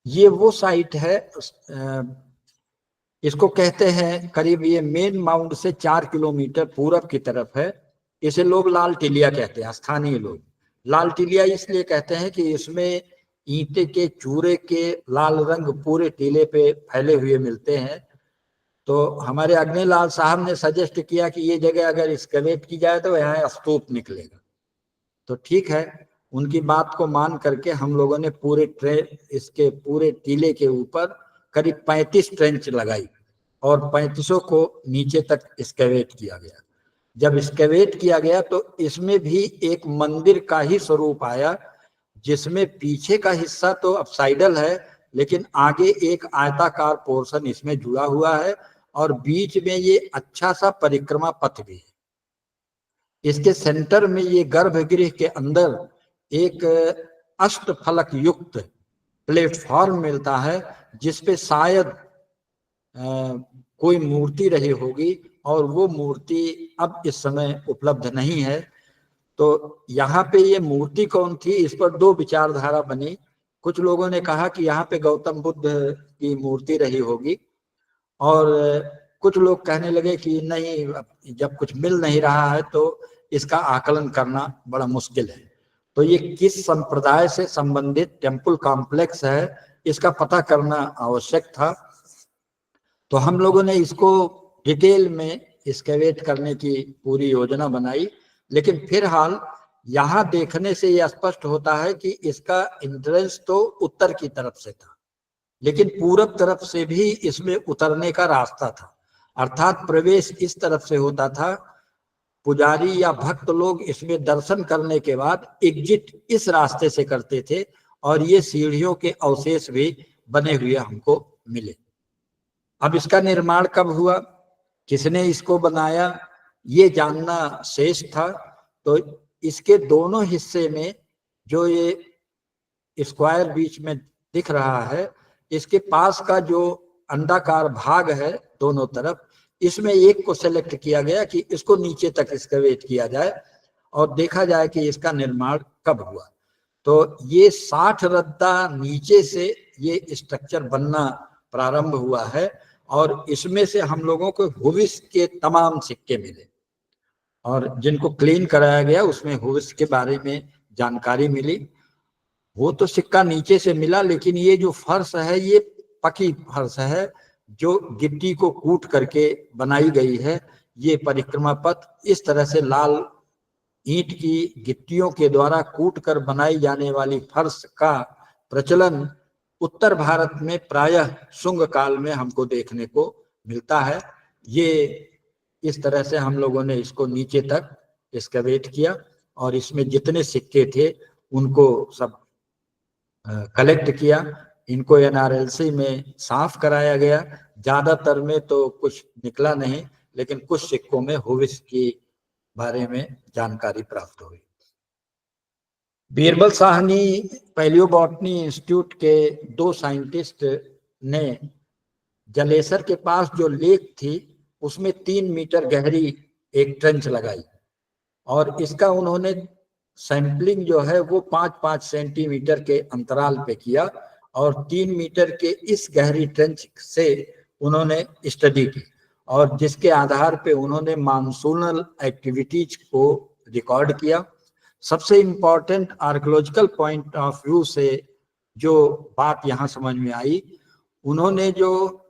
ये वो साइट है, इसको कहते हैं करीब ये मेन माउंड से 4 किलोमीटर पूरब की तरफ है। इसे लोग लाल टिलिया कहते हैं, स्थानीय लोग। लाल टिलिया इसलिए कहते हैं कि इसमें ईंटे के चूरे के लाल रंग पूरे टीले पे फैले हुए मिलते हैं। तो हमारे अग्निलाल साहब ने सजेस्ट किया कि ये जगह अगर एक्सकवेट की जाए तो यहाँ स्तूप निकलेगा। तो ठीक है, उनकी बात को मान करके हम लोगों ने इसके पूरे टीले के ऊपर करीब 35 ट्रेंच लगाई, और 35 को नीचे तक एक्सकवेट किया गया। जब एक्सकवेट किया गया तो इसमें भी एक मंदिर का ही स्वरूप आया, जिसमें पीछे का हिस्सा तो अपसाइडल है, लेकिन आगे एक आयताकार पोर्शन इसमें जुड़ा हुआ है, और बीच में ये अच्छा सा परिक्रमा पथ भी है। इसके सेंटर में ये गर्भगृह के अंदर एक अष्टफलक युक्त प्लेटफॉर्म मिलता है, जिसपे शायद कोई मूर्ति रही होगी, और वो मूर्ति अब इस समय उपलब्ध नहीं है। तो यहाँ पे ये मूर्ति कौन थी, इस पर 2 विचारधारा बनी। कुछ लोगों ने कहा कि यहाँ पे गौतम बुद्ध की मूर्ति रही होगी, और कुछ लोग कहने लगे कि नहीं, जब कुछ मिल नहीं रहा है तो इसका आकलन करना बड़ा मुश्किल है। तो ये किस संप्रदाय से संबंधित टेम्पल कॉम्प्लेक्स है, इसका पता करना आवश्यक था। तो हम लोगों ने इसको डिटेल में एक्सकवेट करने की पूरी योजना बनाई, लेकिन फिलहाल यहाँ देखने से यह स्पष्ट होता है कि इसका एंट्रेंस तो उत्तर की तरफ से था, लेकिन पूरब तरफ से भी इसमें उतरने का रास्ता था। अर्थात प्रवेश इस तरफ से होता था, पुजारी या भक्त लोग इसमें दर्शन करने के बाद एग्जिट इस रास्ते से करते थे, और ये सीढ़ियों के अवशेष भी बने हुए हमको मिले। अब इसका निर्माण कब हुआ, किसने इसको बनाया, ये जानना शेष था। तो इसके दोनों हिस्से में जो ये स्क्वायर बीच में दिख रहा है, इसके पास का जो अंडाकार भाग है दोनों तरफ, इसमें एक को सेलेक्ट किया गया कि इसको नीचे तक एक्सकवेट किया जाए और देखा जाए कि इसका निर्माण कब हुआ। तो ये 60 रद्दा नीचे से ये स्ट्रक्चर बनना प्रारंभ हुआ है, और इसमें से हम लोगों को हुविस के तमाम सिक्के मिले, और जिनको क्लीन कराया गया उसमें हुविस के बारे में जानकारी मिली। वो तो सिक्का नीचे से मिला, लेकिन ये जो फर्श है ये पकी फर्श है, जो गिट्टी को कूट करके बनाई गई है। ये परिक्रमा पथ इस तरह से लाल ईंट की गिट्टियों के द्वारा कूट कर बनाई जाने वाली फर्श का प्रचलन उत्तर भारत में प्रायः शुंग काल में हमको देखने को मिलता है। ये इस तरह से हम लोगों ने इसको नीचे तक एक्सकवेट किया, और इसमें जितने सिक्के थे उनको सब कलेक्ट किया, इनको एनआरएलसी में साफ कराया गया। ज्यादातर में तो कुछ निकला नहीं, लेकिन कुछ सिक्कों में होविस के बारे में जानकारी प्राप्त हुई। बीरबल साहनी पैलियोबॉटनी इंस्टीट्यूट के 2 साइंटिस्ट ने जलेसर के पास जो लेक थी उसमें 3 मीटर गहरी एक ट्रेंच लगाई, और इसका उन्होंने सैंपलिंग जो है वो 5-5 सेंटीमीटर के अंतराल पे किया, और 3 मीटर के इस गहरी ट्रेंच से उन्होंने स्टडी की, और जिसके आधार पे उन्होंने मानसूनल एक्टिविटीज को रिकॉर्ड किया। सबसे important archaeological point of view से जो बात यहाँ समझ में आई, उन्होंने जो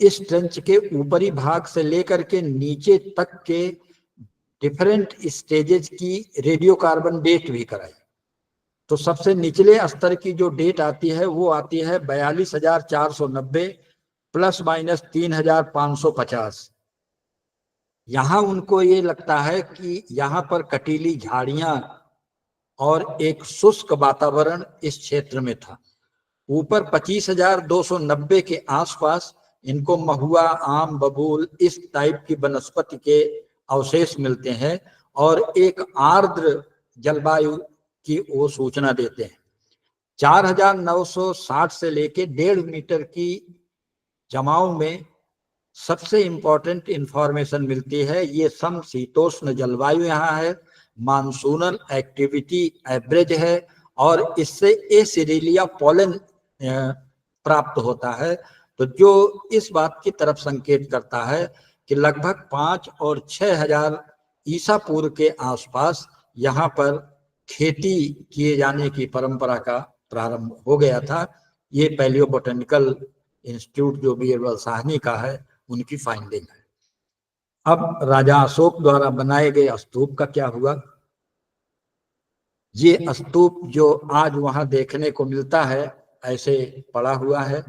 इस ट्रेंच के ऊपरी भाग से लेकर के नीचे तक के डिफरेंट स्टेजेस की रेडियो कार्बन डेट भी कराई। तो सबसे निचले स्तर की जो डेट आती है वो आती है 42,490 ± 3,550। यहां उनको ये लगता है कि यहाँ पर कटीली झाड़ियां और एक शुष्क वातावरण इस क्षेत्र में था। ऊपर 25,290 के आसपास इनको महुआ, आम, बबूल इस टाइप की वनस्पति के अवशेष मिलते हैं, और एक आर्द्र जलवायु की वो सूचना देते हैं। 4,960 से लेके 1.5 मीटर की जमाव में सबसे इंपॉर्टेंट इंफॉर्मेशन मिलती है। ये समशीतोष्ण जलवायु यहाँ है, मानसूनल एक्टिविटी एवरेज है, और इससे एसिरिलिया पोलन प्राप्त होता है। तो जो इस बात की तरफ संकेत करता है कि लगभग 5 और 6,000 ईसा पूर्व के आसपास यहाँ पर खेती किए जाने की परंपरा का प्रारंभ हो गया था। ये पैलियोबोटेनिकल इंस्टीट्यूट जो बीरबल साहनी का है उनकी फाइंडिंग है। अब राजा अशोक द्वारा बनाए गए स्तूप का क्या हुआ? ये स्तूप जो आज वहां देखने को मिलता है ऐसे पड़ा हुआ है।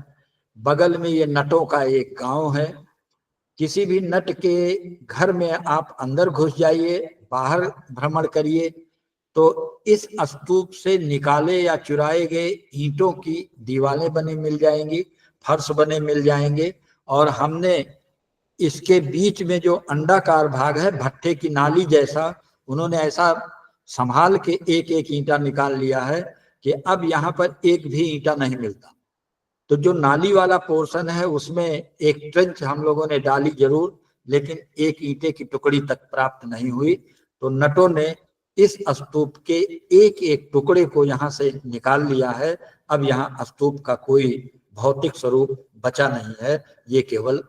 बगल में ये नटों का एक गांव है। किसी भी नट के घर में आप अंदर घुस जाइए, बाहर भ्रमण करिए, तो इस स्तूप से निकाले या चुराए गए ईंटों की दीवारें बने मिल जाएंगी, फर्श बने मिल जाएंगे, और हमने इसके बीच में जो अंडाकार भाग है भट्टे की नाली जैसा, उन्होंने ऐसा संभाल के एक एक ईंटा निकाल लिया है कि अब यहाँ पर एक भी ईंटा नहीं मिलता। तो जो नाली वाला पोर्शन है उसमें एक ट्रेंच हम लोगों ने डाली जरूर, लेकिन एक ईंटे की टुकड़ी तक प्राप्त नहीं हुई। तो नटों ने इस स्तूप के एक एक टुकड़े को यहाँ से निकाल लिया है। अब यहाँ स्तूप का कोई भौतिक स्वरूप बचा नहीं है, ये केवल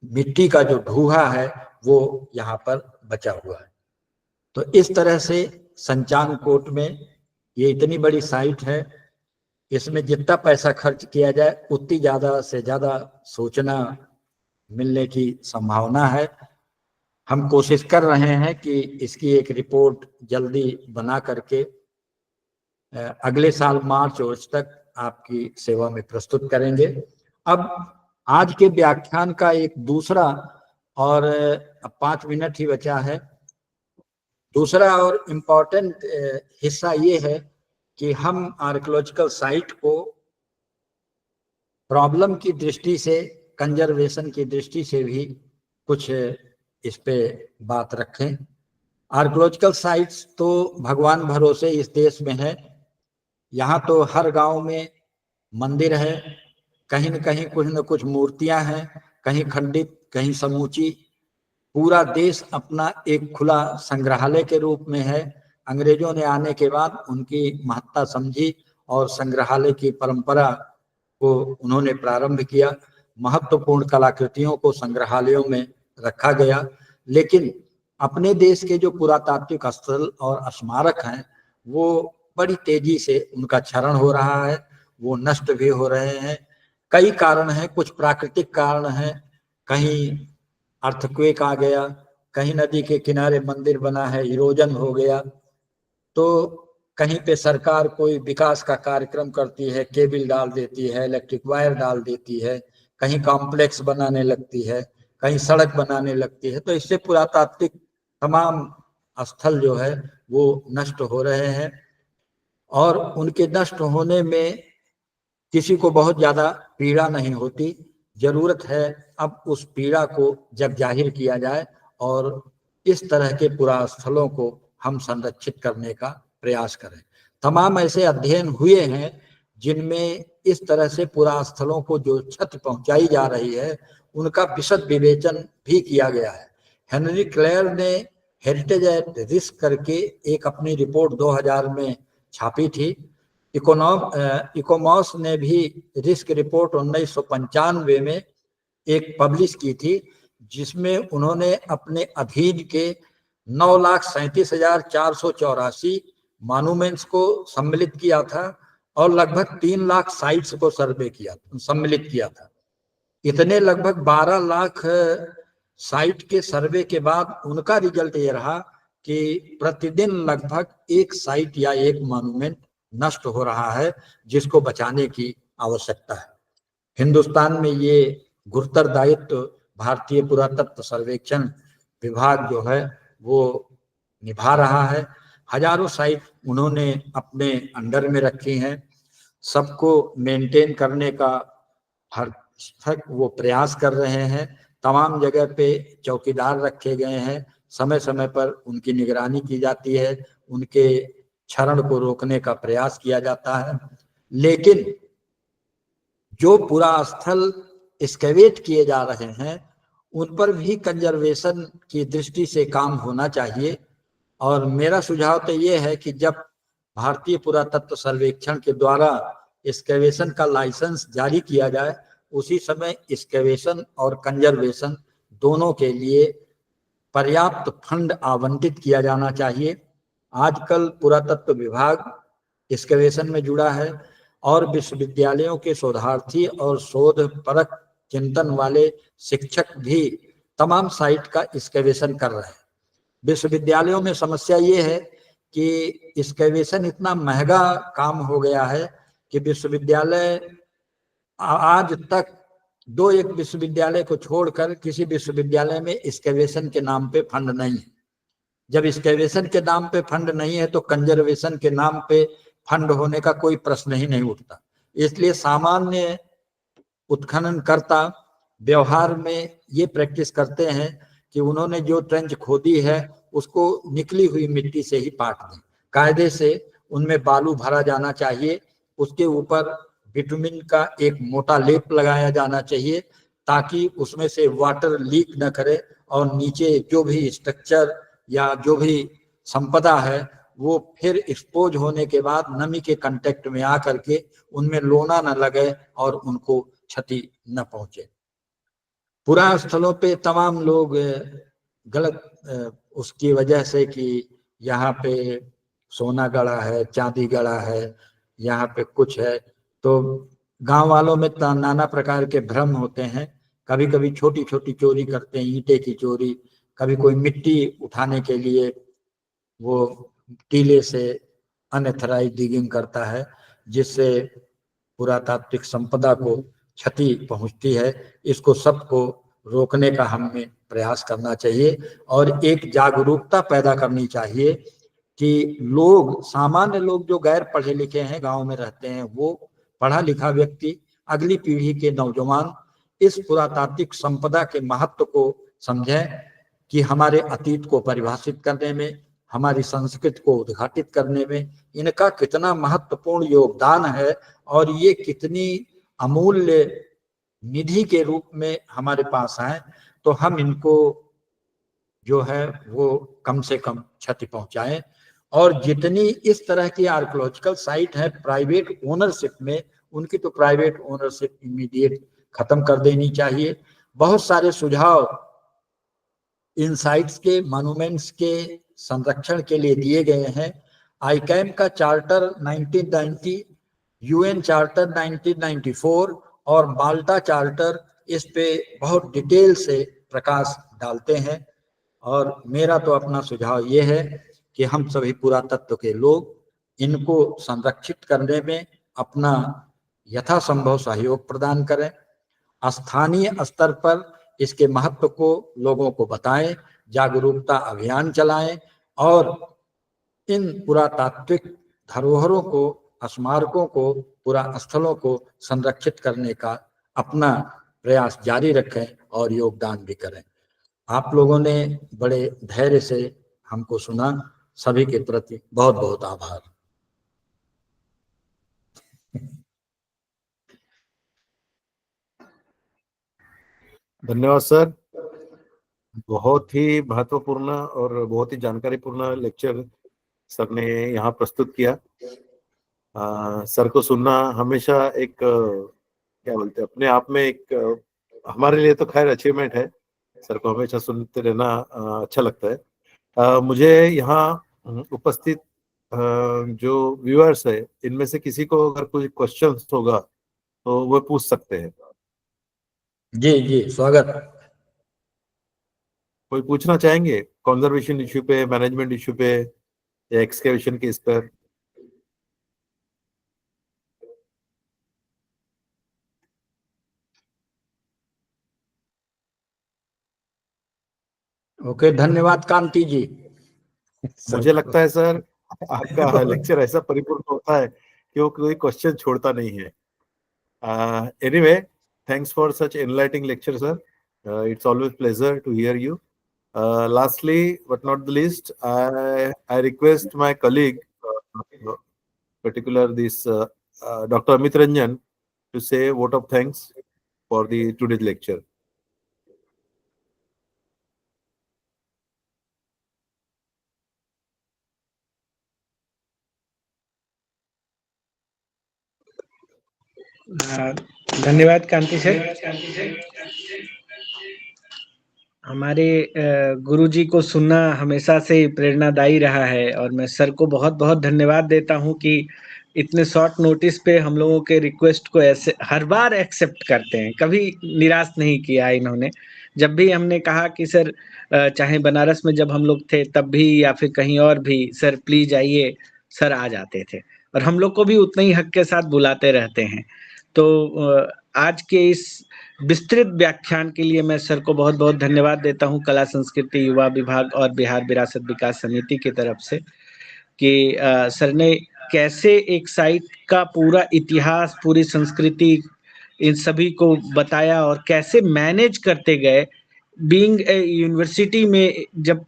मिट्टी का जो ढूहा है वो यहाँ पर बचा हुआ है। तो इस तरह से संचांगकोट में ये इतनी बड़ी साइट है, इसमें जितना पैसा खर्च किया जाए उतनी ज्यादा से ज्यादा सूचना मिलने की संभावना है। हम कोशिश कर रहे हैं कि इसकी एक रिपोर्ट जल्दी बना करके अगले साल मार्च तक आपकी सेवा में प्रस्तुत करेंगे। अब आज के व्याख्यान का एक दूसरा, और 5 मिनट ही बचा है, दूसरा और इम्पोर्टेंट हिस्सा ये है कि हम आर्कियोलॉजिकल साइट को प्रॉब्लम की दृष्टि से, कंजर्वेशन की दृष्टि से भी कुछ इस पे बात रखें। आर्कियोलॉजिकल साइट्स तो भगवान भरोसे इस देश में है। यहाँ तो हर गांव में मंदिर है, कहीं न कहीं कुछ न कुछ मूर्तियां हैं, कहीं खंडित कहीं समूची। पूरा देश अपना एक खुला संग्रहालय के रूप में है। अंग्रेजों ने आने के बाद उनकी महत्ता समझी और संग्रहालय की परंपरा को उन्होंने प्रारंभ किया। महत्वपूर्ण कलाकृतियों को संग्रहालयों में रखा गया, लेकिन अपने देश के जो पुरातात्विक स्थल और स्मारक हैं वो बड़ी तेजी से उनका क्षरण हो रहा है, वो नष्ट भी हो रहे हैं। कई कारण हैं, कुछ प्राकृतिक कारण हैं, कहीं अर्थक्वेक आ गया, कहीं नदी के किनारे मंदिर बना है, इरोजन हो गया, तो कहीं पे सरकार कोई विकास का कार्यक्रम करती है, केबल डाल देती है, इलेक्ट्रिक वायर डाल देती है, कहीं कॉम्प्लेक्स बनाने लगती है, कहीं सड़क बनाने लगती है। तो इससे पुरातात्विक तमाम स्थल जो है वो नष्ट हो रहे हैं। और उनके नष्ट होने में किसी को बहुत ज्यादा पीड़ा नहीं होती। जरूरत है अब उस पीड़ा को जग जाहिर किया जाए और इस तरह के पुरास्थलों को हम संरक्षित करने का प्रयास करें। तमाम ऐसे अध्ययन हुए हैं जिनमें इस तरह से पुरास्थलों को जो क्षति पहुंचाई जा रही है उनका विशद विवेचन भी किया गया है। हेनरी क्लेयर ने हेरिटेज एट रिस्क करके एक अपनी रिपोर्ट 2000 में छापी थी। इकोमॉस ने भी रिस्क रिपोर्ट 1995 में एक पब्लिश की थी, जिसमें उन्होंने अपने अधीन के 9,37,484 मॉन्यूमेंट्स को सम्मिलित किया था और लगभग 3 लाख साइट्स को सम्मिलित किया था। इतने लगभग 12 लाख साइट के सर्वे के बाद उनका रिजल्ट ये रहा कि प्रतिदिन लगभग एक साइट या एक मॉन्यूमेंट नष्ट हो रहा है, जिसको बचाने की आवश्यकता है। हिंदुस्तान में ये गुरुतर दायित्व भारतीय पुरातत्व सर्वेक्षण विभाग जो है वो निभा रहा है। हजारों साइट उन्होंने अपने अंडर में रखी हैं। सबको मेंटेन करने का हर वो प्रयास कर रहे हैं। तमाम जगह पे चौकीदार रखे गए हैं, समय समय पर उनकी निगरानी की जाती है, उनके क्षरण को रोकने का प्रयास किया जाता है। लेकिन जो पुरा स्थल एक्सकेवेट किए जा रहे हैं उन पर भी कंजर्वेशन की दृष्टि से काम होना चाहिए। और मेरा सुझाव तो ये है कि जब भारतीय पुरातत्व सर्वेक्षण के द्वारा एक्सकेवेशन का लाइसेंस जारी किया जाए उसी समय एक्सकेवेशन और कंजर्वेशन दोनों के लिए पर्याप्त फंड आवंटित किया जाना चाहिए। आजकल पुरातत्व विभाग एक्सकेवेशन में जुड़ा है और विश्वविद्यालयों के शोधार्थी और शोध परक चिंतन वाले शिक्षक भी तमाम साइट का एक्सकेवेशन कर रहे हैं। विश्वविद्यालयों में समस्या ये है कि एक्सकेवेशन इतना महंगा काम हो गया है कि विश्वविद्यालय आज तक 2-1 विश्वविद्यालय को छोड़कर किसी विश्वविद्यालय में एक्सकेवेशन के नाम पे फंड नहीं है। जब एक्सकेवेशन के नाम पे फंड नहीं है तो कंजर्वेशन के नाम पे फंड होने का कोई प्रश्न ही नहीं उठता। इसलिए सामान्य उत्खननकर्ता व्यवहार में ये प्रैक्टिस करते हैं कि उन्होंने जो ट्रेंच खोदी है उसको निकली हुई मिट्टी से ही पाट दें। कायदे से उनमें बालू भरा जाना चाहिए, उसके ऊपर बिटुमिन का एक मोटा लेप लगाया जाना चाहिए ताकि उसमें से वाटर लीक न करे और नीचे जो भी स्ट्रक्चर या जो भी संपदा है वो फिर एक्सपोज होने के बाद नमी के कांटेक्ट में आकर के उनमें लोना न लगे और उनको क्षति न पहुंचे। पुरा स्थलों पे तमाम लोग गलत उसकी वजह से कि यहाँ पे सोना गड़ा है, चांदी गड़ा है, यहाँ पे कुछ है, तो गांव वालों में नाना प्रकार के भ्रम होते हैं। कभी कभी छोटी छोटी चोरी करते हैं, ईंटे की चोरी, कभी कोई मिट्टी उठाने के लिए वो टीले से अनएथराइज्ड डिगिंग करता है, जिससे पुरातात्विक संपदा को क्षति पहुंचती है। इसको सबको रोकने का हमें प्रयास करना चाहिए और एक जागरूकता पैदा करनी चाहिए कि लोग, सामान्य लोग जो गैर पढ़े लिखे हैं, गांव में रहते हैं, वो पढ़ा लिखा व्यक्ति, अगली पीढ़ी के नौजवान इस पुरातात्विक संपदा के महत्व को समझें कि हमारे अतीत को परिभाषित करने में, हमारी संस्कृति को उद्घाटित करने में इनका कितना महत्वपूर्ण योगदान है और ये कितनी अमूल्य निधि के रूप में हमारे पास है। तो हम इनको जो है वो कम से कम क्षति पहुंचाएं। और जितनी इस तरह की आर्कियोलॉजिकल साइट है प्राइवेट ओनरशिप में, उनकी तो प्राइवेट ओनरशिप इमीडिएट खत्म कर देनी चाहिए। बहुत सारे सुझाव इन साइट्स के, मॉन्यूमेंट्स के संरक्षण के लिए दिए गए हैं। आईकैम का चार्टर 1990, यूएन चार्टर 1994 और माल्टा चार्टर इस पे बहुत डिटेल से प्रकाश डालते हैं। और मेरा तो अपना सुझाव ये है कि हम सभी पुरातत्व के लोग इनको संरक्षित करने में अपना यथासंभव सहयोग प्रदान करें, स्थानीय स्तर पर इसके महत्व को लोगों को बताएं, जागरूकता अभियान चलाएं और इन पुरातात्विक धरोहरों को, स्मारकों को, पुरातन स्थलों को संरक्षित करने का अपना प्रयास जारी रखें और योगदान भी करें। आप लोगों ने बड़े धैर्य से हमको सुना, सभी के प्रति बहुत बहुत आभार। धन्यवाद सर। बहुत ही महत्वपूर्ण और बहुत ही जानकारीपूर्ण लेक्चर सर ने यहाँ प्रस्तुत किया। सर को सुनना हमेशा एक क्या बोलते हैं, अपने आप में एक हमारे लिए तो खैर अचीवमेंट है। सर को हमेशा सुनते रहना अच्छा लगता है। मुझे यहाँ उपस्थित जो व्यूअर्स है, इनमें से किसी को अगर कोई क्वेश्चंस होगा तो वो पूछ सकते हैं। जी जी, स्वागत। कोई पूछना चाहेंगे कंजर्वेशन इश्यू पे, मैनेजमेंट इश्यू पे या एक्सकेवेशन के इस पर? ओके, धन्यवाद कांति जी। मुझे लगता है सर आपका लेक्चर ऐसा परिपूर्ण होता है कि वो कोई क्वेश्चन छोड़ता नहीं है। Anyway, thanks for such enlightening lecture, sir. It's always pleasure to hear you. Lastly, but not the least, I request my colleague, particular this Dr. Amit Ranjan, to say a vote of thanks for the today's lecture. धन्यवाद कांति सर। हमारे गुरुजी को सुनना हमेशा से प्रेरणादायी रहा है और मैं सर को बहुत बहुत धन्यवाद देता हूं कि इतने शॉर्ट नोटिस पे हम लोगों के रिक्वेस्ट को ऐसे हर बार एक्सेप्ट करते हैं। कभी निराश नहीं किया इन्होंने। जब भी हमने कहा कि सर चाहे बनारस में जब हम लोग थे तब भी या फिर कहीं और भी, सर प्लीज आइए, सर आ जाते थे और हम लोग को भी उतना ही हक के साथ बुलाते रहते हैं। तो आज के इस विस्तृत व्याख्यान के लिए मैं सर को बहुत बहुत धन्यवाद देता हूं कला संस्कृति युवा विभाग और बिहार विरासत विकास समिति की तरफ से कि सर ने कैसे एक साइट का पूरा इतिहास, पूरी संस्कृति इन सभी को बताया और कैसे मैनेज करते गए। बीइंग यूनिवर्सिटी में जब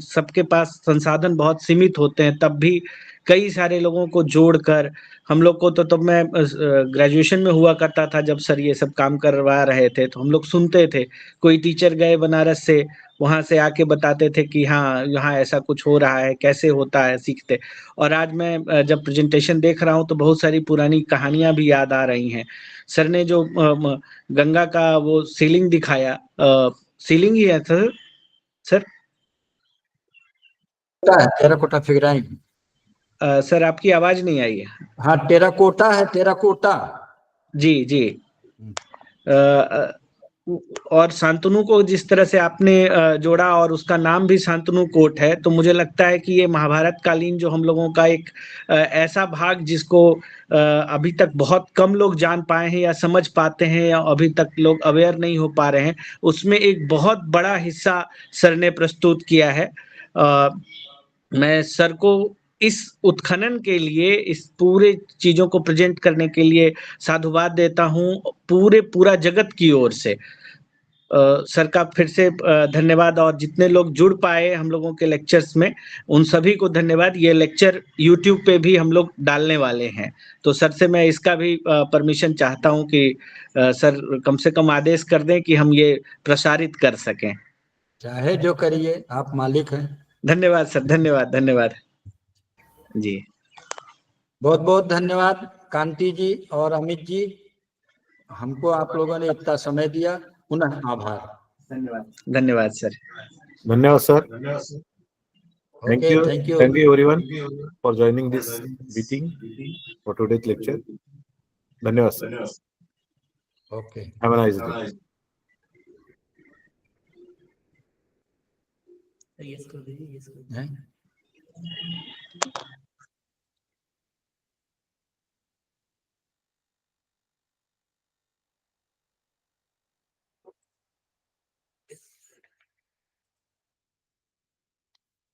सबके पास संसाधन बहुत सीमित होते हैं तब भी कई सारे लोगों को जोड़कर हम लोग को तो मैं ग्रेजुएशन में हुआ करता था जब सर ये सब काम करवा रहे थे तो हम लोग सुनते थे। कोई टीचर गए बनारस से, वहां से आके बताते थे कि हाँ यहाँ ऐसा कुछ हो रहा है, कैसे होता है, सीखते। और आज मैं जब प्रेजेंटेशन देख रहा हूँ तो बहुत सारी पुरानी कहानियां भी याद आ रही हैं। सर ने जो गंगा का वो सीलिंग दिखाया, सीलिंग ही है सर टेराकोटा फिगराइन। सर आपकी आवाज नहीं आई है। हाँ, टेराकोटा है, टेराकोटा। जी जी। और शांतनु को जिस तरह से आपने जोड़ा और उसका नाम भी शांतनु कोट है, तो मुझे लगता है कि ये महाभारत कालीन जो हम लोगों का एक ऐसा भाग जिसको अभी तक बहुत कम लोग जान पाए हैं या समझ पाते हैं या अभी तक लोग अवेयर नहीं हो पा रहे हैं, उसमें एक बहुत बड़ा हिस्सा सर ने प्रस्तुत किया है। मैं सर को इस उत्खनन के लिए, इस पूरे चीजों को प्रेजेंट करने के लिए साधुवाद देता हूं पूरा जगत की ओर से। सर का फिर से धन्यवाद और जितने लोग जुड़ पाए हम लोगों के लेक्चर्स में उन सभी को धन्यवाद। ये लेक्चर यूट्यूब पे भी हम लोग डालने वाले हैं, तो सर से मैं इसका भी परमिशन चाहता हूं कि सर कम से कम आदेश कर दें कि हम ये प्रसारित कर सकें। चाहे जो करिए, आप मालिक हैं। धन्यवाद सर, धन्यवाद धन्यवाद जी। बहुत बहुत धन्यवाद कांति जी और अमित जी, हमको आप लोगों ने इतना समय दिया, पुनः आभार। धन्यवाद धन्यवाद सर। धन्यवाद sir. Thank you. Thank you. Thank you everyone for joining this meeting for today's lecture. धन्यवाद sir. Okay. Have a nice day. Yes, कर दीजिए, yes कर दीजिए। हैं?